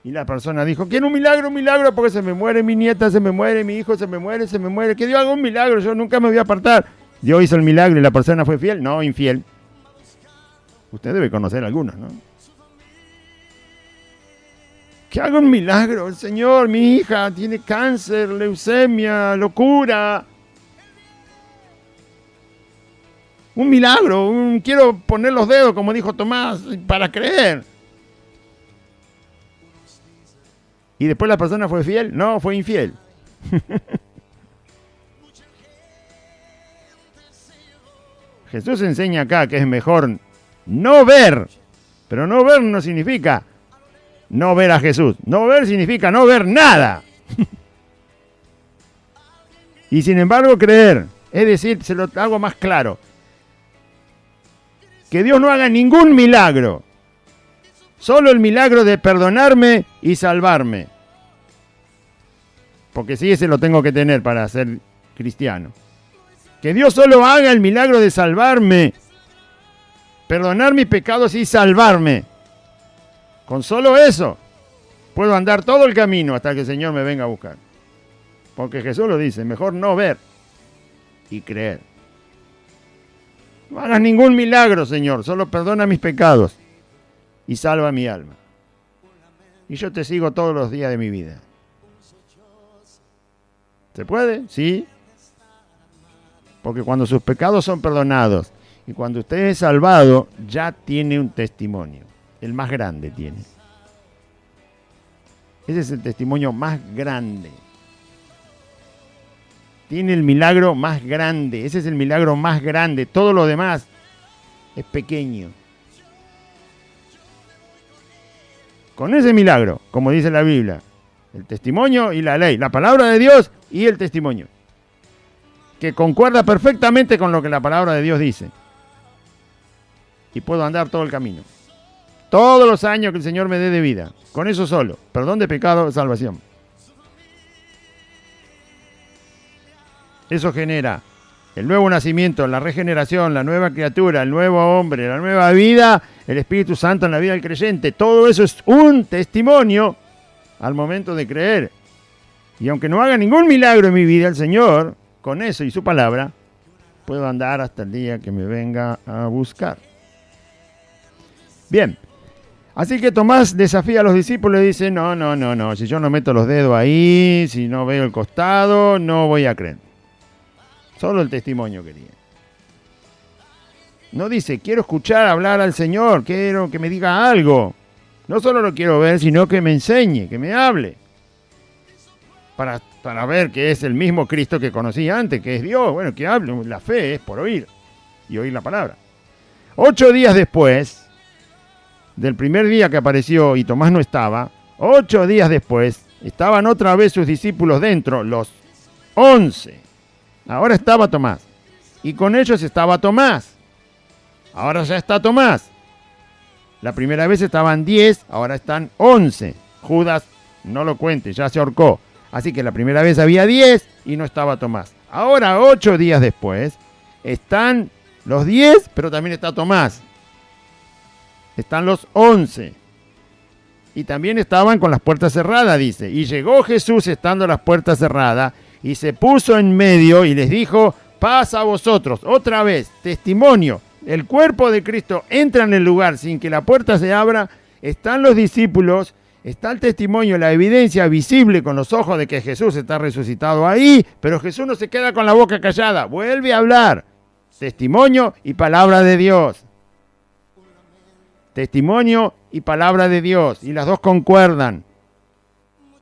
Y la persona dijo, quiero un milagro, porque se me muere mi nieta, se me muere mi hijo, se me muere. Que Dios haga un milagro, yo nunca me voy a apartar. Dios hizo el milagro y la persona fue fiel. No, infiel. Usted debe conocer algunos, ¿no? Que haga un milagro, el Señor, mi hija tiene cáncer, leucemia, locura. Un milagro, quiero poner los dedos, como dijo Tomás, para creer. ¿Y después la persona fue fiel? No, fue infiel. Jesús enseña acá que es mejor no ver. Pero no ver no significa no ver a Jesús. No ver significa no ver nada. Y sin embargo creer. Es decir, se lo hago más claro. Que Dios no haga ningún milagro. Solo el milagro de perdonarme y salvarme. Porque sí, ese lo tengo que tener para ser cristiano. Que Dios solo haga el milagro de salvarme. Perdonar mis pecados y salvarme. Con solo eso, puedo andar todo el camino hasta que el Señor me venga a buscar. Porque Jesús lo dice, mejor no ver y creer. No hagas ningún milagro, Señor, solo perdona mis pecados y salva mi alma. Y yo te sigo todos los días de mi vida. ¿Se puede? Sí. Porque cuando sus pecados son perdonados y cuando usted es salvado, ya tiene un testimonio. El más grande tiene. Ese es el testimonio más grande. Tiene el milagro más grande. Ese es el milagro más grande. Todo lo demás es pequeño. Con ese milagro, como dice la Biblia, el testimonio y la ley, la palabra de Dios y el testimonio, que concuerda perfectamente con lo que la palabra de Dios dice. Y puedo andar todo el camino. Todos los años que el Señor me dé de vida. Con eso solo. Perdón de pecado, salvación. Eso genera el nuevo nacimiento, la regeneración, la nueva criatura, el nuevo hombre, la nueva vida, el Espíritu Santo en la vida del creyente. Todo eso es un testimonio al momento de creer. Y aunque no haga ningún milagro en mi vida, el Señor, con eso y su palabra, puedo andar hasta el día que me venga a buscar. Bien. Así que Tomás desafía a los discípulos y dice, no, si yo no meto los dedos ahí, si no veo el costado, no voy a creer. Solo el testimonio quería. No dice, quiero escuchar hablar al Señor, quiero que me diga algo. No solo lo quiero ver, sino que me enseñe, que me hable. Para ver que es el mismo Cristo que conocí antes, que es Dios. Bueno, que hable. La fe es por oír y oír la palabra. 8 días después del primer día que apareció y Tomás no estaba, 8 días después, estaban otra vez sus discípulos dentro, los 11. Ahora estaba Tomás. Y con ellos estaba Tomás. Ahora ya está Tomás. La primera vez estaban 10, ahora están 11. Judas, no lo cuente, ya se ahorcó. Así que la primera vez había 10 y no estaba Tomás. Ahora, 8 días después, están los 10, pero también está Tomás. Están los 11. Y también estaban con las puertas cerradas, dice. Y llegó Jesús estando las puertas cerradas y se puso en medio y les dijo, paz a vosotros. Otra vez, testimonio. El cuerpo de Cristo entra en el lugar sin que la puerta se abra. Están los discípulos, está el testimonio, la evidencia visible con los ojos de que Jesús está resucitado ahí. Pero Jesús no se queda con la boca callada. Vuelve a hablar. Testimonio y palabra de Dios. Testimonio y palabra de Dios. Y las dos concuerdan.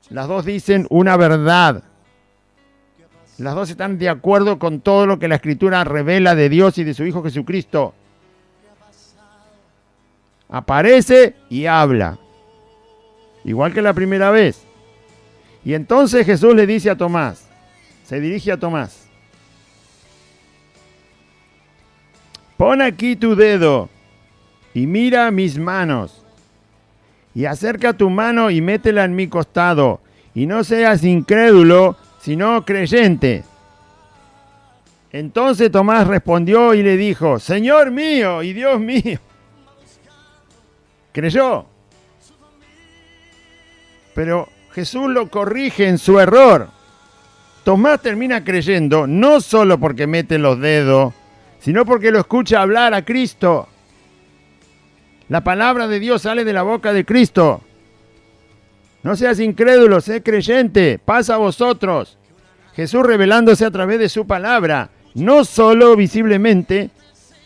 Las dos dicen una verdad. Las dos están de acuerdo con todo lo que la Escritura revela de Dios y de su Hijo Jesucristo. Aparece y habla. Igual que la primera vez. Y entonces Jesús le dice a Tomás. Se dirige a Tomás. Pon aquí tu dedo. Y mira mis manos, y acerca tu mano y métela en mi costado, y no seas incrédulo, sino creyente. Entonces Tomás respondió y le dijo, Señor mío y Dios mío. Creyó. Pero Jesús lo corrige en su error. Tomás termina creyendo, no solo porque mete los dedos, sino porque lo escucha hablar a Cristo. La palabra de Dios sale de la boca de Cristo. No seas incrédulo, sé creyente. Pasa a vosotros. Jesús revelándose a través de su palabra. No solo visiblemente,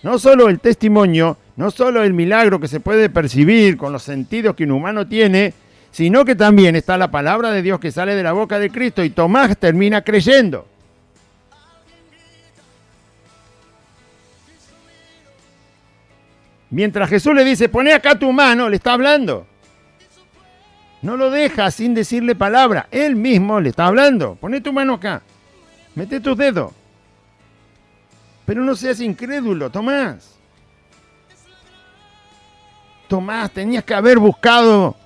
no solo el testimonio, no solo el milagro que se puede percibir con los sentidos que un humano tiene, sino que también está la palabra de Dios que sale de la boca de Cristo. Y Tomás termina creyendo. Mientras Jesús le dice, poné acá tu mano, le está hablando. No lo deja sin decirle palabra. Él mismo le está hablando. Poné tu mano acá. Mete tus dedos. Pero no seas incrédulo, Tomás. Tomás, tenías que haber buscado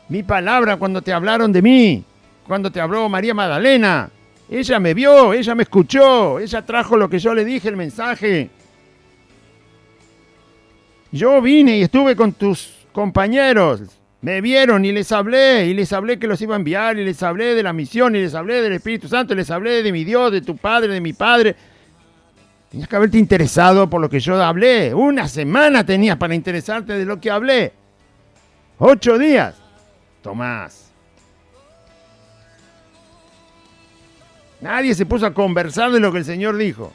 mi palabra cuando te hablaron de mí. Cuando te habló María Magdalena. Ella me vio, ella me escuchó. Ella trajo lo que yo le dije, el mensaje. Yo vine y estuve con tus compañeros, me vieron y les hablé que los iba a enviar, y les hablé de la misión, y les hablé del Espíritu Santo, y les hablé de mi Dios, de tu Padre, de mi Padre. Tenías que haberte interesado por lo que yo hablé. 1 semana tenías para interesarte de lo que hablé. 8 días. Tomás. Nadie se puso a conversar de lo que el Señor dijo,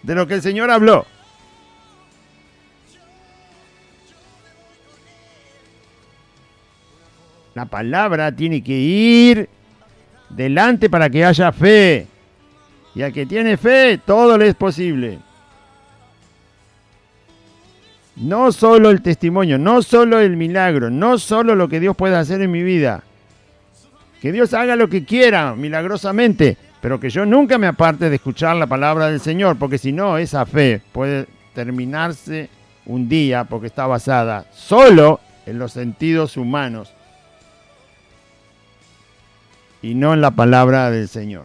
de lo que el Señor habló. La palabra tiene que ir delante para que haya fe. Y al que tiene fe, todo le es posible. No solo el testimonio, no solo el milagro, no solo lo que Dios puede hacer en mi vida. Que Dios haga lo que quiera, milagrosamente, pero que yo nunca me aparte de escuchar la palabra del Señor, porque si no, esa fe puede terminarse un día porque está basada solo en los sentidos humanos y no en la palabra del Señor.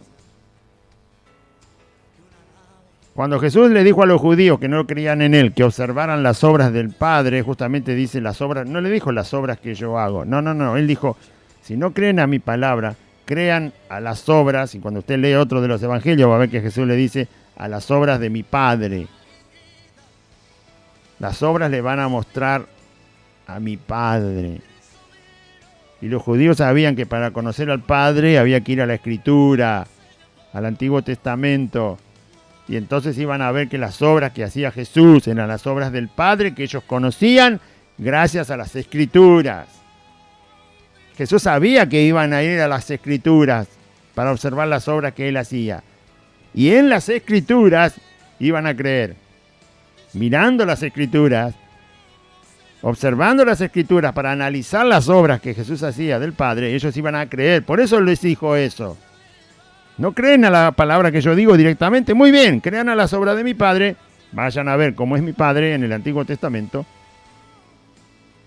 Cuando Jesús le dijo a los judíos que no creían en Él, que observaran las obras del Padre, justamente dice las obras, no le dijo las obras que yo hago, no, Él dijo, si no creen a mi palabra, crean a las obras, y cuando usted lee otro de los evangelios va a ver que Jesús le dice, a las obras de mi Padre. Las obras le van a mostrar a mi Padre. Y los judíos sabían que para conocer al Padre había que ir a la Escritura, al Antiguo Testamento. Y entonces iban a ver que las obras que hacía Jesús eran las obras del Padre que ellos conocían gracias a las Escrituras. Jesús sabía que iban a ir a las Escrituras para observar las obras que Él hacía. Y en las Escrituras iban a creer. Mirando las Escrituras, observando las Escrituras para analizar las obras que Jesús hacía del Padre, ellos iban a creer. Por eso les dijo eso. ¿No creen a la palabra que yo digo directamente? Muy bien, crean a las obras de mi Padre. Vayan a ver cómo es mi Padre en el Antiguo Testamento.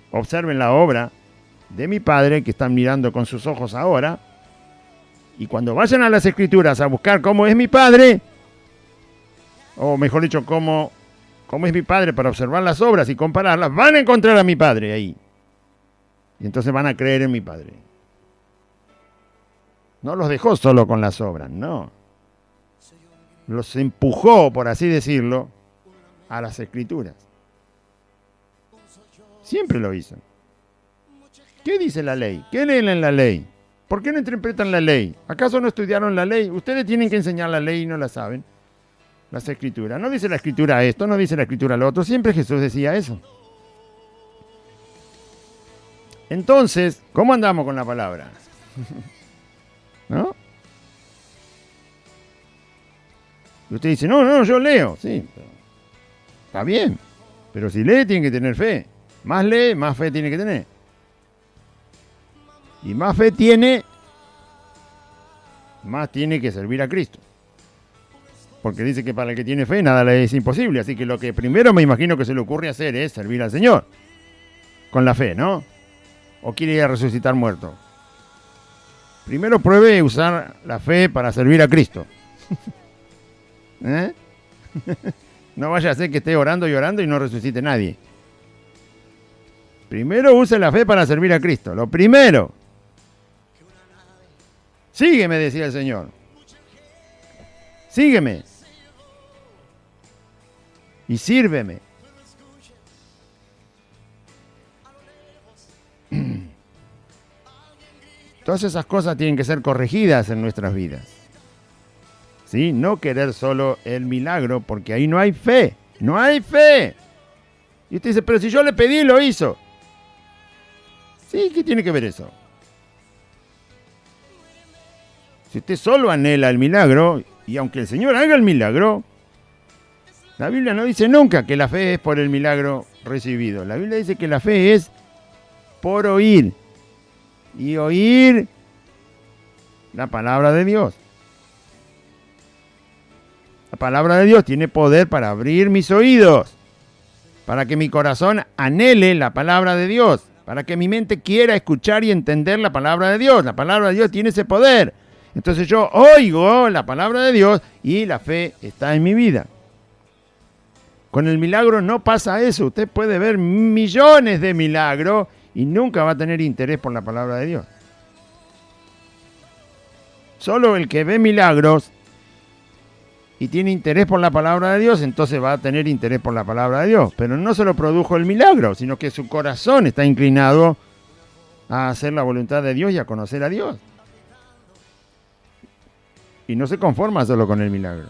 Observen la obra de mi Padre que están mirando con sus ojos ahora. Y cuando vayan a las Escrituras a buscar cómo es mi Padre, o mejor dicho, cómo es mi Padre para observar las obras y compararlas, van a encontrar a mi Padre ahí. Y entonces van a creer en mi Padre. No los dejó solo con las obras, no. Los empujó, por así decirlo, a las Escrituras. Siempre lo hizo. ¿Qué dice la ley? ¿Qué leen en la ley? ¿Por qué no interpretan la ley? ¿Acaso no estudiaron la ley? Ustedes tienen que enseñar la ley y no la saben. Las Escrituras. No dice la Escritura esto, no dice la Escritura lo otro. Siempre Jesús decía eso. Entonces, ¿cómo andamos con la palabra? ¿No? Y usted dice, no, yo leo. Sí, pero está bien. Pero si lee, tiene que tener fe. Más lee, más fe tiene que tener. Y más fe tiene, más tiene que servir a Cristo. Porque dice que para el que tiene fe nada le es imposible. Así que lo que primero me imagino que se le ocurre hacer es servir al Señor. Con la fe, ¿no? ¿O quiere ir a resucitar muerto? Primero pruebe usar la fe para servir a Cristo. ¿Eh? No vaya a ser que esté orando y orando y no resucite nadie. Primero use la fe para servir a Cristo. Lo primero. Sígueme, decía el Señor. Sígueme. Y sírveme. Todas esas cosas tienen que ser corregidas en nuestras vidas. ¿Sí? No querer solo el milagro, porque ahí no hay fe. No hay fe. Y usted dice, pero si yo le pedí, lo hizo. Sí, ¿qué tiene que ver eso? Si usted solo anhela el milagro, y aunque el Señor haga el milagro, la Biblia no dice nunca que la fe es por el milagro recibido. La Biblia dice que la fe es por oír. Y oír la palabra de Dios. La palabra de Dios tiene poder para abrir mis oídos, para que mi corazón anhele la palabra de Dios, para que mi mente quiera escuchar y entender la palabra de Dios. La palabra de Dios tiene ese poder. Entonces yo oigo la palabra de Dios y la fe está en mi vida. Con el milagro no pasa eso. Usted puede ver millones de milagros y nunca va a tener interés por la palabra de Dios. Solo el que ve milagros y tiene interés por la palabra de Dios, entonces va a tener interés por la palabra de Dios. Pero no se lo produjo el milagro, sino que su corazón está inclinado a hacer la voluntad de Dios y a conocer a Dios. Y no se conforma solo con el milagro.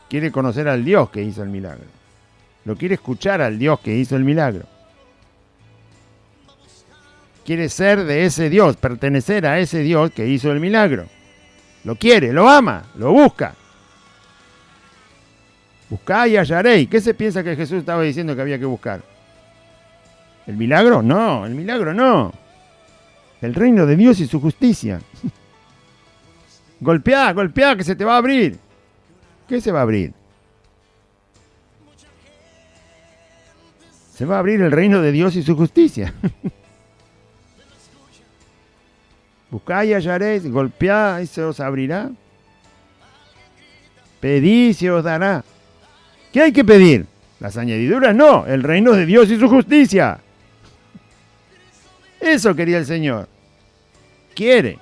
Quiere conocer al Dios que hizo el milagro. Lo quiere escuchar al Dios que hizo el milagro. Quiere ser de ese Dios, pertenecer a ese Dios que hizo el milagro. Lo quiere, lo ama, lo busca. Buscá y hallaréis. ¿Qué se piensa que Jesús estaba diciendo que había que buscar? ¿El milagro? No, el milagro no. El reino de Dios y su justicia. Golpeá, golpeá, que se te va a abrir. ¿Qué se va a abrir? Se va a abrir el reino de Dios y su justicia. Buscá y hallaréis, golpeá y se os abrirá. Pedid y se os dará. ¿Qué hay que pedir? Las añadiduras no, el reino de Dios y su justicia. Eso quería el Señor. Quiere.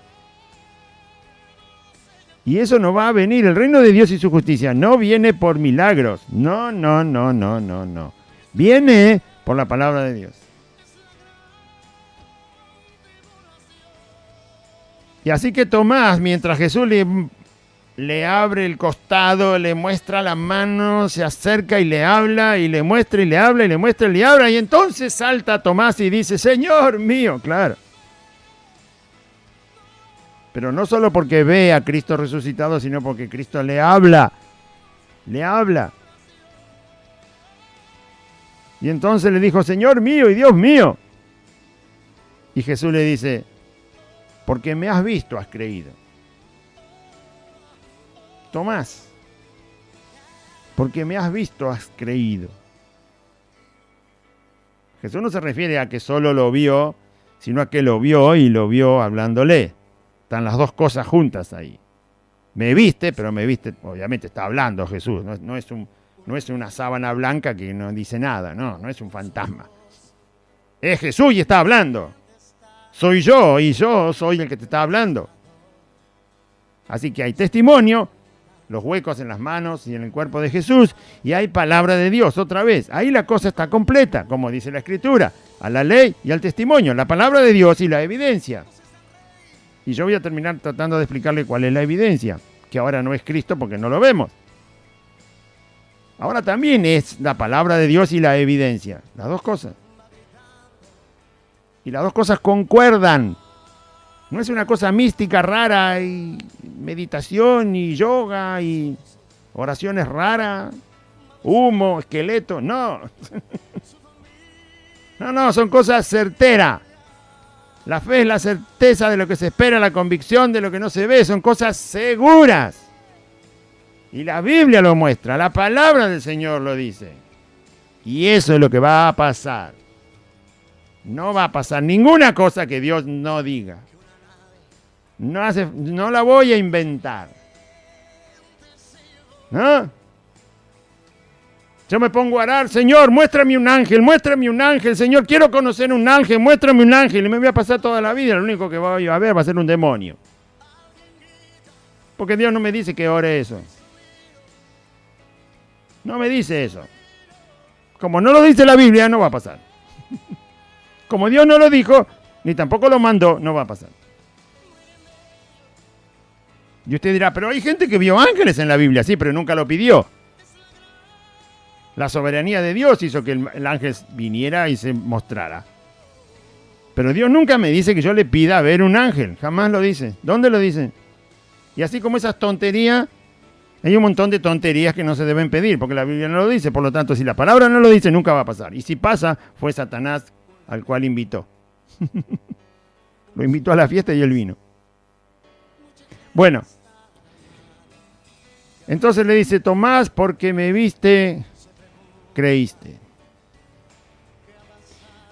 Y eso no va a venir, el reino de Dios y su justicia no viene por milagros. No. Viene por la palabra de Dios. Y así que Tomás, mientras Jesús le abre el costado, le muestra la mano, se acerca y le habla, y le muestra y le habla, y le muestra y le habla, y entonces salta Tomás y dice, Señor mío, claro. Pero no solo porque ve a Cristo resucitado, sino porque Cristo le habla. Le habla. Y entonces le dijo, Señor mío y Dios mío. Y Jesús le dice, porque me has visto, has creído. Tomás, porque me has visto, has creído. Jesús no se refiere a que solo lo vio, sino a que lo vio y lo vio hablándole. Están las dos cosas juntas ahí. Me viste, pero me viste, obviamente está hablando Jesús, no es una sábana blanca que no dice nada, no es un fantasma. Es Jesús y está hablando. Soy yo y yo soy el que te está hablando. Así que hay testimonio, los huecos en las manos y en el cuerpo de Jesús, y hay palabra de Dios otra vez. Ahí la cosa está completa, como dice la Escritura, a la ley y al testimonio, la palabra de Dios y la evidencia. Y yo voy a terminar tratando de explicarle cuál es la evidencia, que ahora no es Cristo porque no lo vemos. Ahora también es la palabra de Dios y la evidencia, las dos cosas. Y las dos cosas concuerdan. No es una cosa mística, rara, y meditación, y yoga, y oraciones raras, humo, esqueleto, no. No, son cosas certeras. La fe es la certeza de lo que se espera, la convicción de lo que no se ve, son cosas seguras. Y la Biblia lo muestra, la palabra del Señor lo dice. Y eso es lo que va a pasar. No va a pasar ninguna cosa que Dios no diga. No la voy a inventar. ¿No? Yo me pongo a orar, Señor, muéstrame un ángel, Señor, quiero conocer un ángel, muéstrame un ángel. Y me voy a pasar toda la vida, lo único que voy a ver va a ser un demonio. Porque Dios no me dice que ore eso. No me dice eso. Como no lo dice la Biblia, no va a pasar. Como Dios no lo dijo, ni tampoco lo mandó, no va a pasar. Y usted dirá, pero hay gente que vio ángeles en la Biblia, sí, pero nunca lo pidió. La soberanía de Dios hizo que el ángel viniera y se mostrara. Pero Dios nunca me dice que yo le pida ver un ángel, jamás lo dice. ¿Dónde lo dice? Y así como esas tonterías, hay un montón de tonterías que no se deben pedir, porque la Biblia no lo dice. Por lo tanto, si la palabra no lo dice, nunca va a pasar. Y si pasa, fue Satanás al cual invitó. Lo invitó a la fiesta y él vino. Bueno, entonces le dice, Tomás, porque me viste, creíste.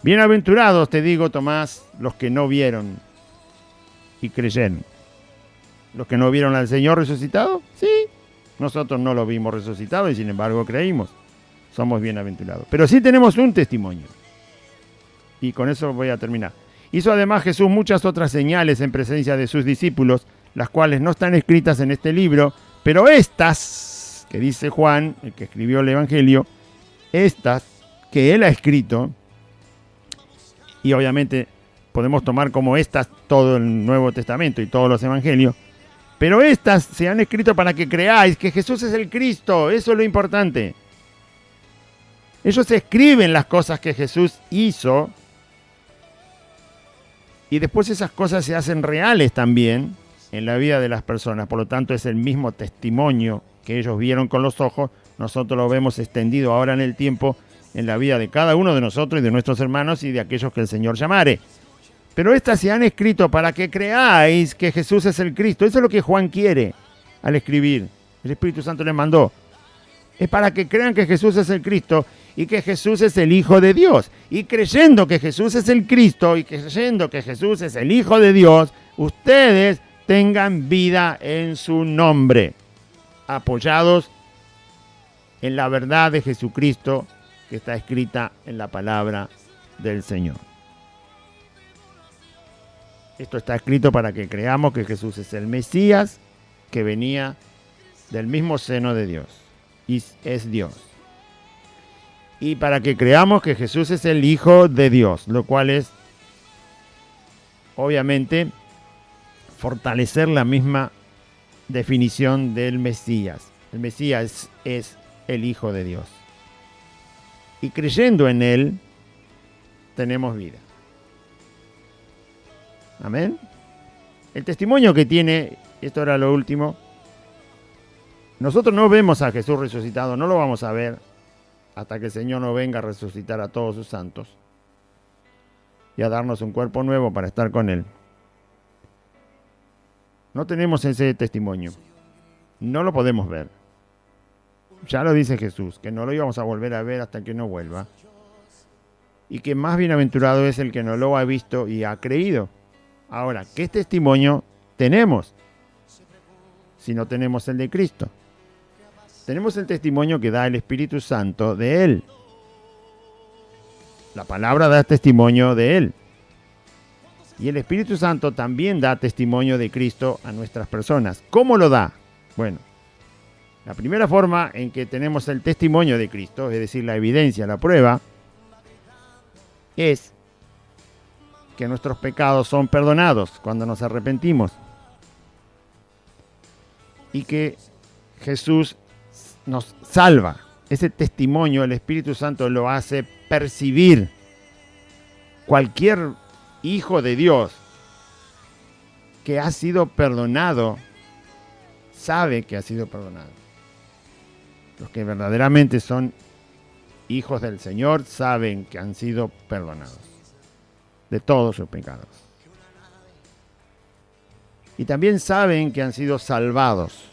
Bienaventurados, te digo, Tomás, los que no vieron y creyeron. ¿Los que no vieron al Señor resucitado? Sí, nosotros no lo vimos resucitado y sin embargo creímos. Somos bienaventurados. Pero sí tenemos un testimonio. Y con eso voy a terminar. Hizo además Jesús muchas otras señales en presencia de sus discípulos, las cuales no están escritas en este libro, pero estas, que dice Juan, el que escribió el Evangelio, estas que él ha escrito, y obviamente podemos tomar como estas todo el Nuevo Testamento y todos los Evangelios, pero estas se han escrito para que creáis que Jesús es el Cristo. Eso es lo importante. Ellos escriben las cosas que Jesús hizo y después esas cosas se hacen reales también en la vida de las personas. Por lo tanto, es el mismo testimonio que ellos vieron con los ojos. Nosotros lo vemos extendido ahora en el tiempo en la vida de cada uno de nosotros y de nuestros hermanos y de aquellos que el Señor llamare. Pero estas se han escrito para que creáis que Jesús es el Cristo. Eso es lo que Juan quiere al escribir. El Espíritu Santo le mandó. Es para que crean que Jesús es el Cristo y que Jesús es el Hijo de Dios. Y creyendo que Jesús es el Cristo y creyendo que Jesús es el Hijo de Dios, ustedes tengan vida en su nombre, apoyados en la verdad de Jesucristo que está escrita en la palabra del Señor. Esto está escrito para que creamos que Jesús es el Mesías que venía del mismo seno de Dios y es Dios. Y para que creamos que Jesús es el Hijo de Dios, lo cual es, obviamente, fortalecer la misma definición del Mesías. El Mesías es el Hijo de Dios. Y creyendo en Él, tenemos vida. Amén. El testimonio que tiene, esto era lo último, nosotros no vemos a Jesús resucitado, no lo vamos a ver hasta que el Señor no venga a resucitar a todos sus santos y a darnos un cuerpo nuevo para estar con Él. No tenemos ese testimonio, no lo podemos ver. Ya lo dice Jesús, que no lo íbamos a volver a ver hasta que no vuelva. Y que más bienaventurado es el que no lo ha visto y ha creído. Ahora, ¿qué testimonio tenemos si no tenemos el de Cristo? Tenemos el testimonio que da el Espíritu Santo de Él. La palabra da testimonio de Él. Y el Espíritu Santo también da testimonio de Cristo a nuestras personas. ¿Cómo lo da? Bueno, la primera forma en que tenemos el testimonio de Cristo, es decir, la evidencia, la prueba, es que nuestros pecados son perdonados cuando nos arrepentimos y que Jesús nos salva. Ese testimonio el Espíritu Santo lo hace percibir. Cualquier hijo de Dios que ha sido perdonado sabe que ha sido perdonado. Los que verdaderamente son hijos del Señor saben que han sido perdonados de todos sus pecados. Y también saben que han sido salvados.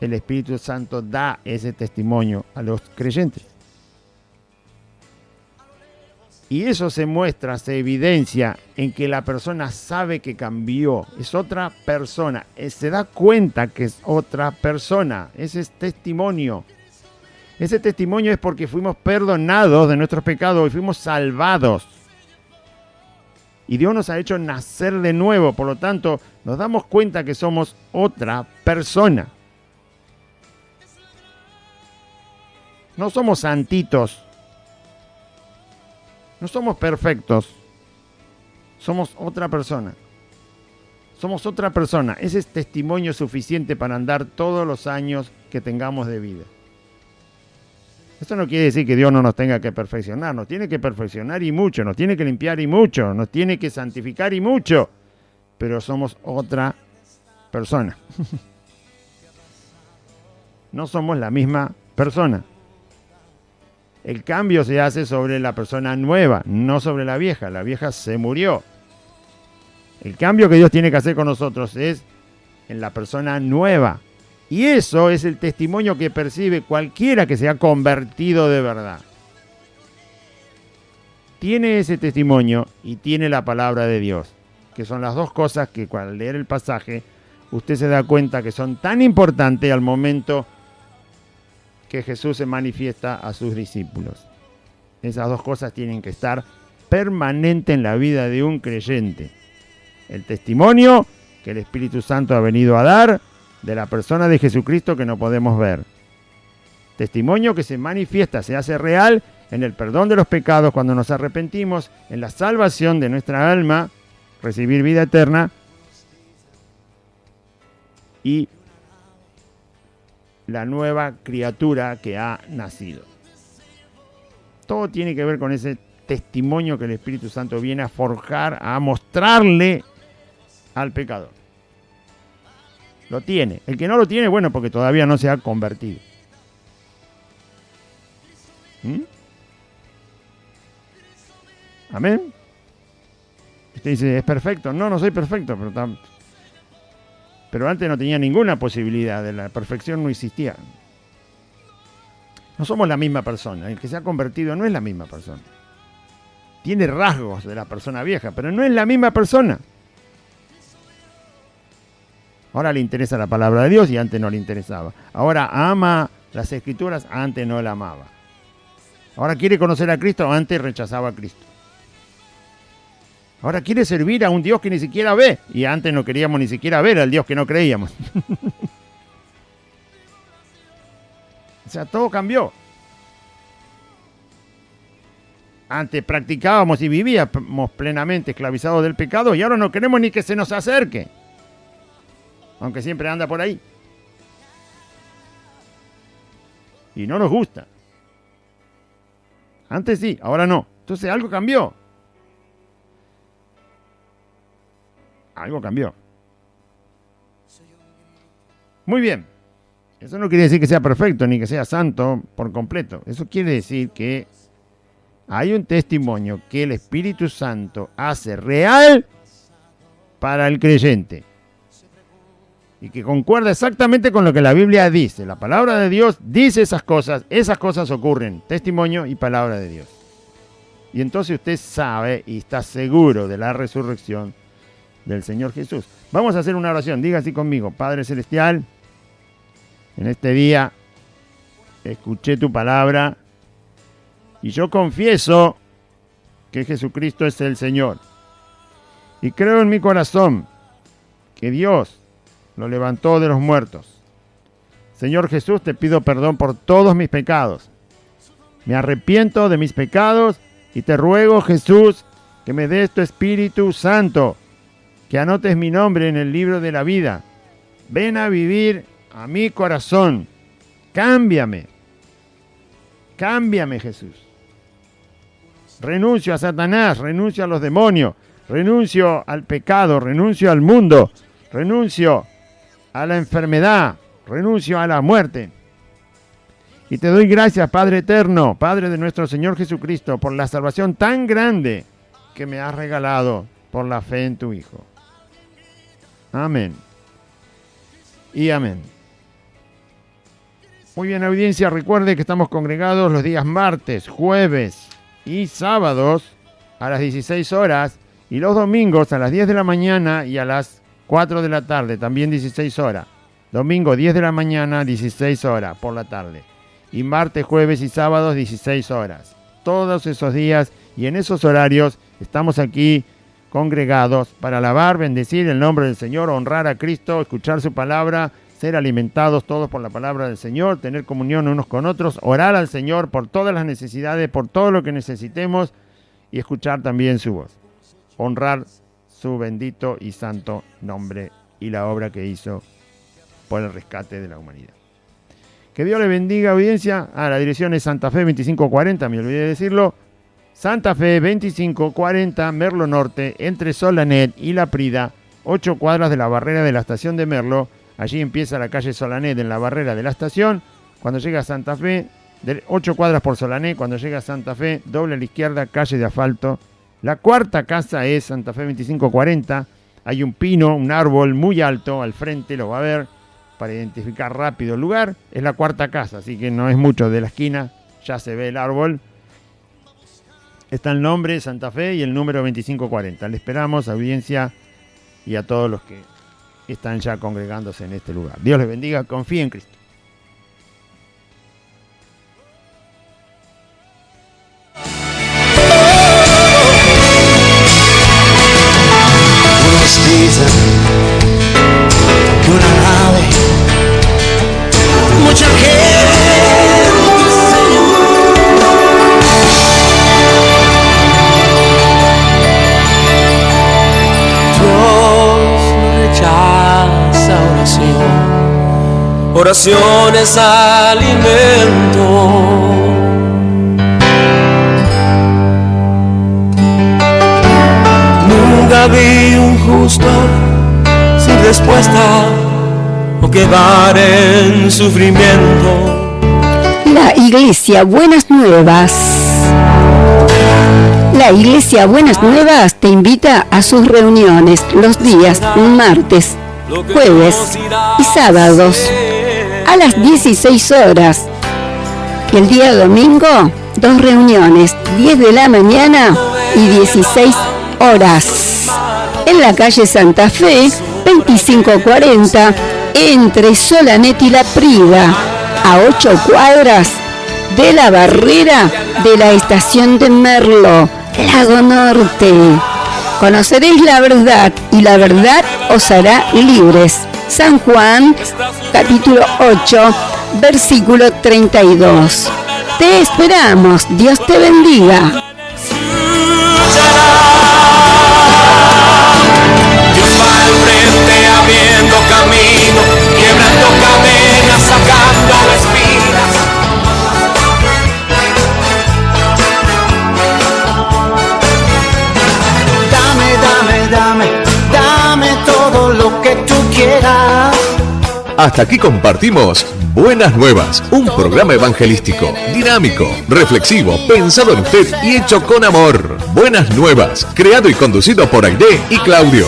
El Espíritu Santo da ese testimonio a los creyentes. Y eso se muestra, se evidencia en que la persona sabe que cambió, es otra persona, se da cuenta que es otra persona. Ese es testimonio. Ese testimonio es porque fuimos perdonados de nuestros pecados y fuimos salvados. Y Dios nos ha hecho nacer de nuevo, por lo tanto, nos damos cuenta que somos otra persona. No somos santitos. No somos perfectos. Somos otra persona. Somos otra persona. Ese es testimonio suficiente para andar todos los años que tengamos de vida. Esto no quiere decir que Dios no nos tenga que perfeccionar. Nos tiene que perfeccionar y mucho. Nos tiene que limpiar y mucho. Nos tiene que santificar y mucho. Pero somos otra persona. No somos la misma persona. El cambio se hace sobre la persona nueva, no sobre la vieja. La vieja se murió. El cambio que Dios tiene que hacer con nosotros es en la persona nueva. Y eso es el testimonio que percibe cualquiera que se ha convertido de verdad. Tiene ese testimonio y tiene la palabra de Dios, que son las dos cosas que al leer el pasaje usted se da cuenta que son tan importantes al momento que Jesús se manifiesta a sus discípulos. Esas dos cosas tienen que estar permanente en la vida de un creyente. El testimonio que el Espíritu Santo ha venido a dar de la persona de Jesucristo que no podemos ver. Testimonio que se manifiesta, se hace real en el perdón de los pecados cuando nos arrepentimos, en la salvación de nuestra alma, recibir vida eterna, y la nueva criatura que ha nacido. Todo tiene que ver con ese testimonio que el Espíritu Santo viene a forjar, a mostrarle al pecador. Lo tiene. El que no lo tiene, bueno, porque todavía no se ha convertido. Amén. Usted dice, ¿es perfecto? No, no soy perfecto, pero antes no tenía ninguna posibilidad, de la perfección no existía. No somos la misma persona, el que se ha convertido no es la misma persona. Tiene rasgos de la persona vieja, pero no es la misma persona. Ahora le interesa la palabra de Dios y antes no le interesaba. Ahora ama las Escrituras, antes no la amaba. Ahora quiere conocer a Cristo, antes rechazaba a Cristo. Ahora quiere servir a un Dios que ni siquiera ve, y antes no queríamos ni siquiera ver al Dios que no creíamos. O sea, todo cambió. Antes practicábamos y vivíamos plenamente esclavizados del pecado, y ahora no queremos ni que se nos acerque, aunque siempre anda por ahí. Y no nos gusta. Antes sí, ahora no. Entonces algo cambió. Algo cambió. Muy bien. Eso no quiere decir que sea perfecto ni que sea santo por completo. Eso quiere decir que hay un testimonio que el Espíritu Santo hace real para el creyente. Y que concuerda exactamente con lo que la Biblia dice. La palabra de Dios dice esas cosas ocurren. Testimonio y palabra de Dios. Y entonces usted sabe y está seguro de la resurrección del Señor Jesús. Vamos a hacer una oración. Diga así conmigo: Padre Celestial, en este día escuché tu palabra y yo confieso que Jesucristo es el Señor. Y creo en mi corazón que Dios lo levantó de los muertos. Señor Jesús, te pido perdón por todos mis pecados. Me arrepiento de mis pecados y te ruego, Jesús, que me des tu Espíritu Santo, que anotes mi nombre en el libro de la vida. Ven a vivir a mi corazón. Cámbiame. Cámbiame, Jesús. Renuncio a Satanás, renuncio a los demonios, renuncio al pecado, renuncio al mundo, renuncio a la enfermedad, renuncio a la muerte. Y te doy gracias, Padre eterno, Padre de nuestro Señor Jesucristo, por la salvación tan grande que me has regalado por la fe en tu Hijo. Amén. Y amén. Muy bien, audiencia, recuerde que estamos congregados los días martes, jueves y sábados a las 16 horas y los domingos a las 10 de la mañana y a las 4 de la tarde, también 16 horas. Domingo 10 de la mañana, 16 horas por la tarde. Y martes, jueves y sábados 16 horas. Todos esos días y en esos horarios estamos aquí congregados para alabar, bendecir el nombre del Señor, honrar a Cristo, escuchar su palabra, ser alimentados todos por la palabra del Señor, tener comunión unos con otros, orar al Señor por todas las necesidades, por todo lo que necesitemos y escuchar también su voz. Honrar su bendito y santo nombre y la obra que hizo por el rescate de la humanidad. Que Dios le bendiga, audiencia. La dirección es Santa Fe 2540, me olvidé de decirlo. Santa Fe 2540, Merlo Norte, entre Solanet y La Prida, 8 cuadras de la barrera de la estación de Merlo. Allí empieza la calle Solanet en la barrera de la estación. Cuando llega a Santa Fe, 8 cuadras por Solanet, cuando llega a Santa Fe, doble a la izquierda, calle de asfalto. La cuarta casa es Santa Fe 2540. Hay un pino, un árbol muy alto al frente, lo va a ver para identificar rápido el lugar. Es la cuarta casa, así que no es mucho de la esquina, ya se ve el árbol. Está el nombre Santa Fe y el número 2540. Le esperamos, audiencia, y a todos los que están ya congregándose en este lugar. Dios les bendiga, confíen en Cristo. Que una nave, mucha gente, Dios no rechaza oración. oración es alimento. Nunca vi un justo sin respuesta o quedar en sufrimiento. La Iglesia Buenas Nuevas. La Iglesia Buenas Nuevas te invita a sus reuniones los días martes, jueves y sábados a las 16 horas. Y el día domingo, 2 reuniones, 10 de la mañana y 16 horas. En la calle Santa Fe, 2540, entre Solanet y La Prida, a 8 cuadras de la barrera de la estación de Merlo, Lago Norte. Conoceréis la verdad y la verdad os hará libres. San Juan, capítulo 8, versículo 32. Te esperamos. Dios te bendiga. Dios va al frente abriendo camino, quebrando cadenas, sacando espinas. Dame todo lo que tú quieras. Hasta aquí compartimos Buenas Nuevas, un programa evangelístico, dinámico, reflexivo, pensado en usted y hecho con amor. Buenas Nuevas, creado y conducido por Aide y Claudio.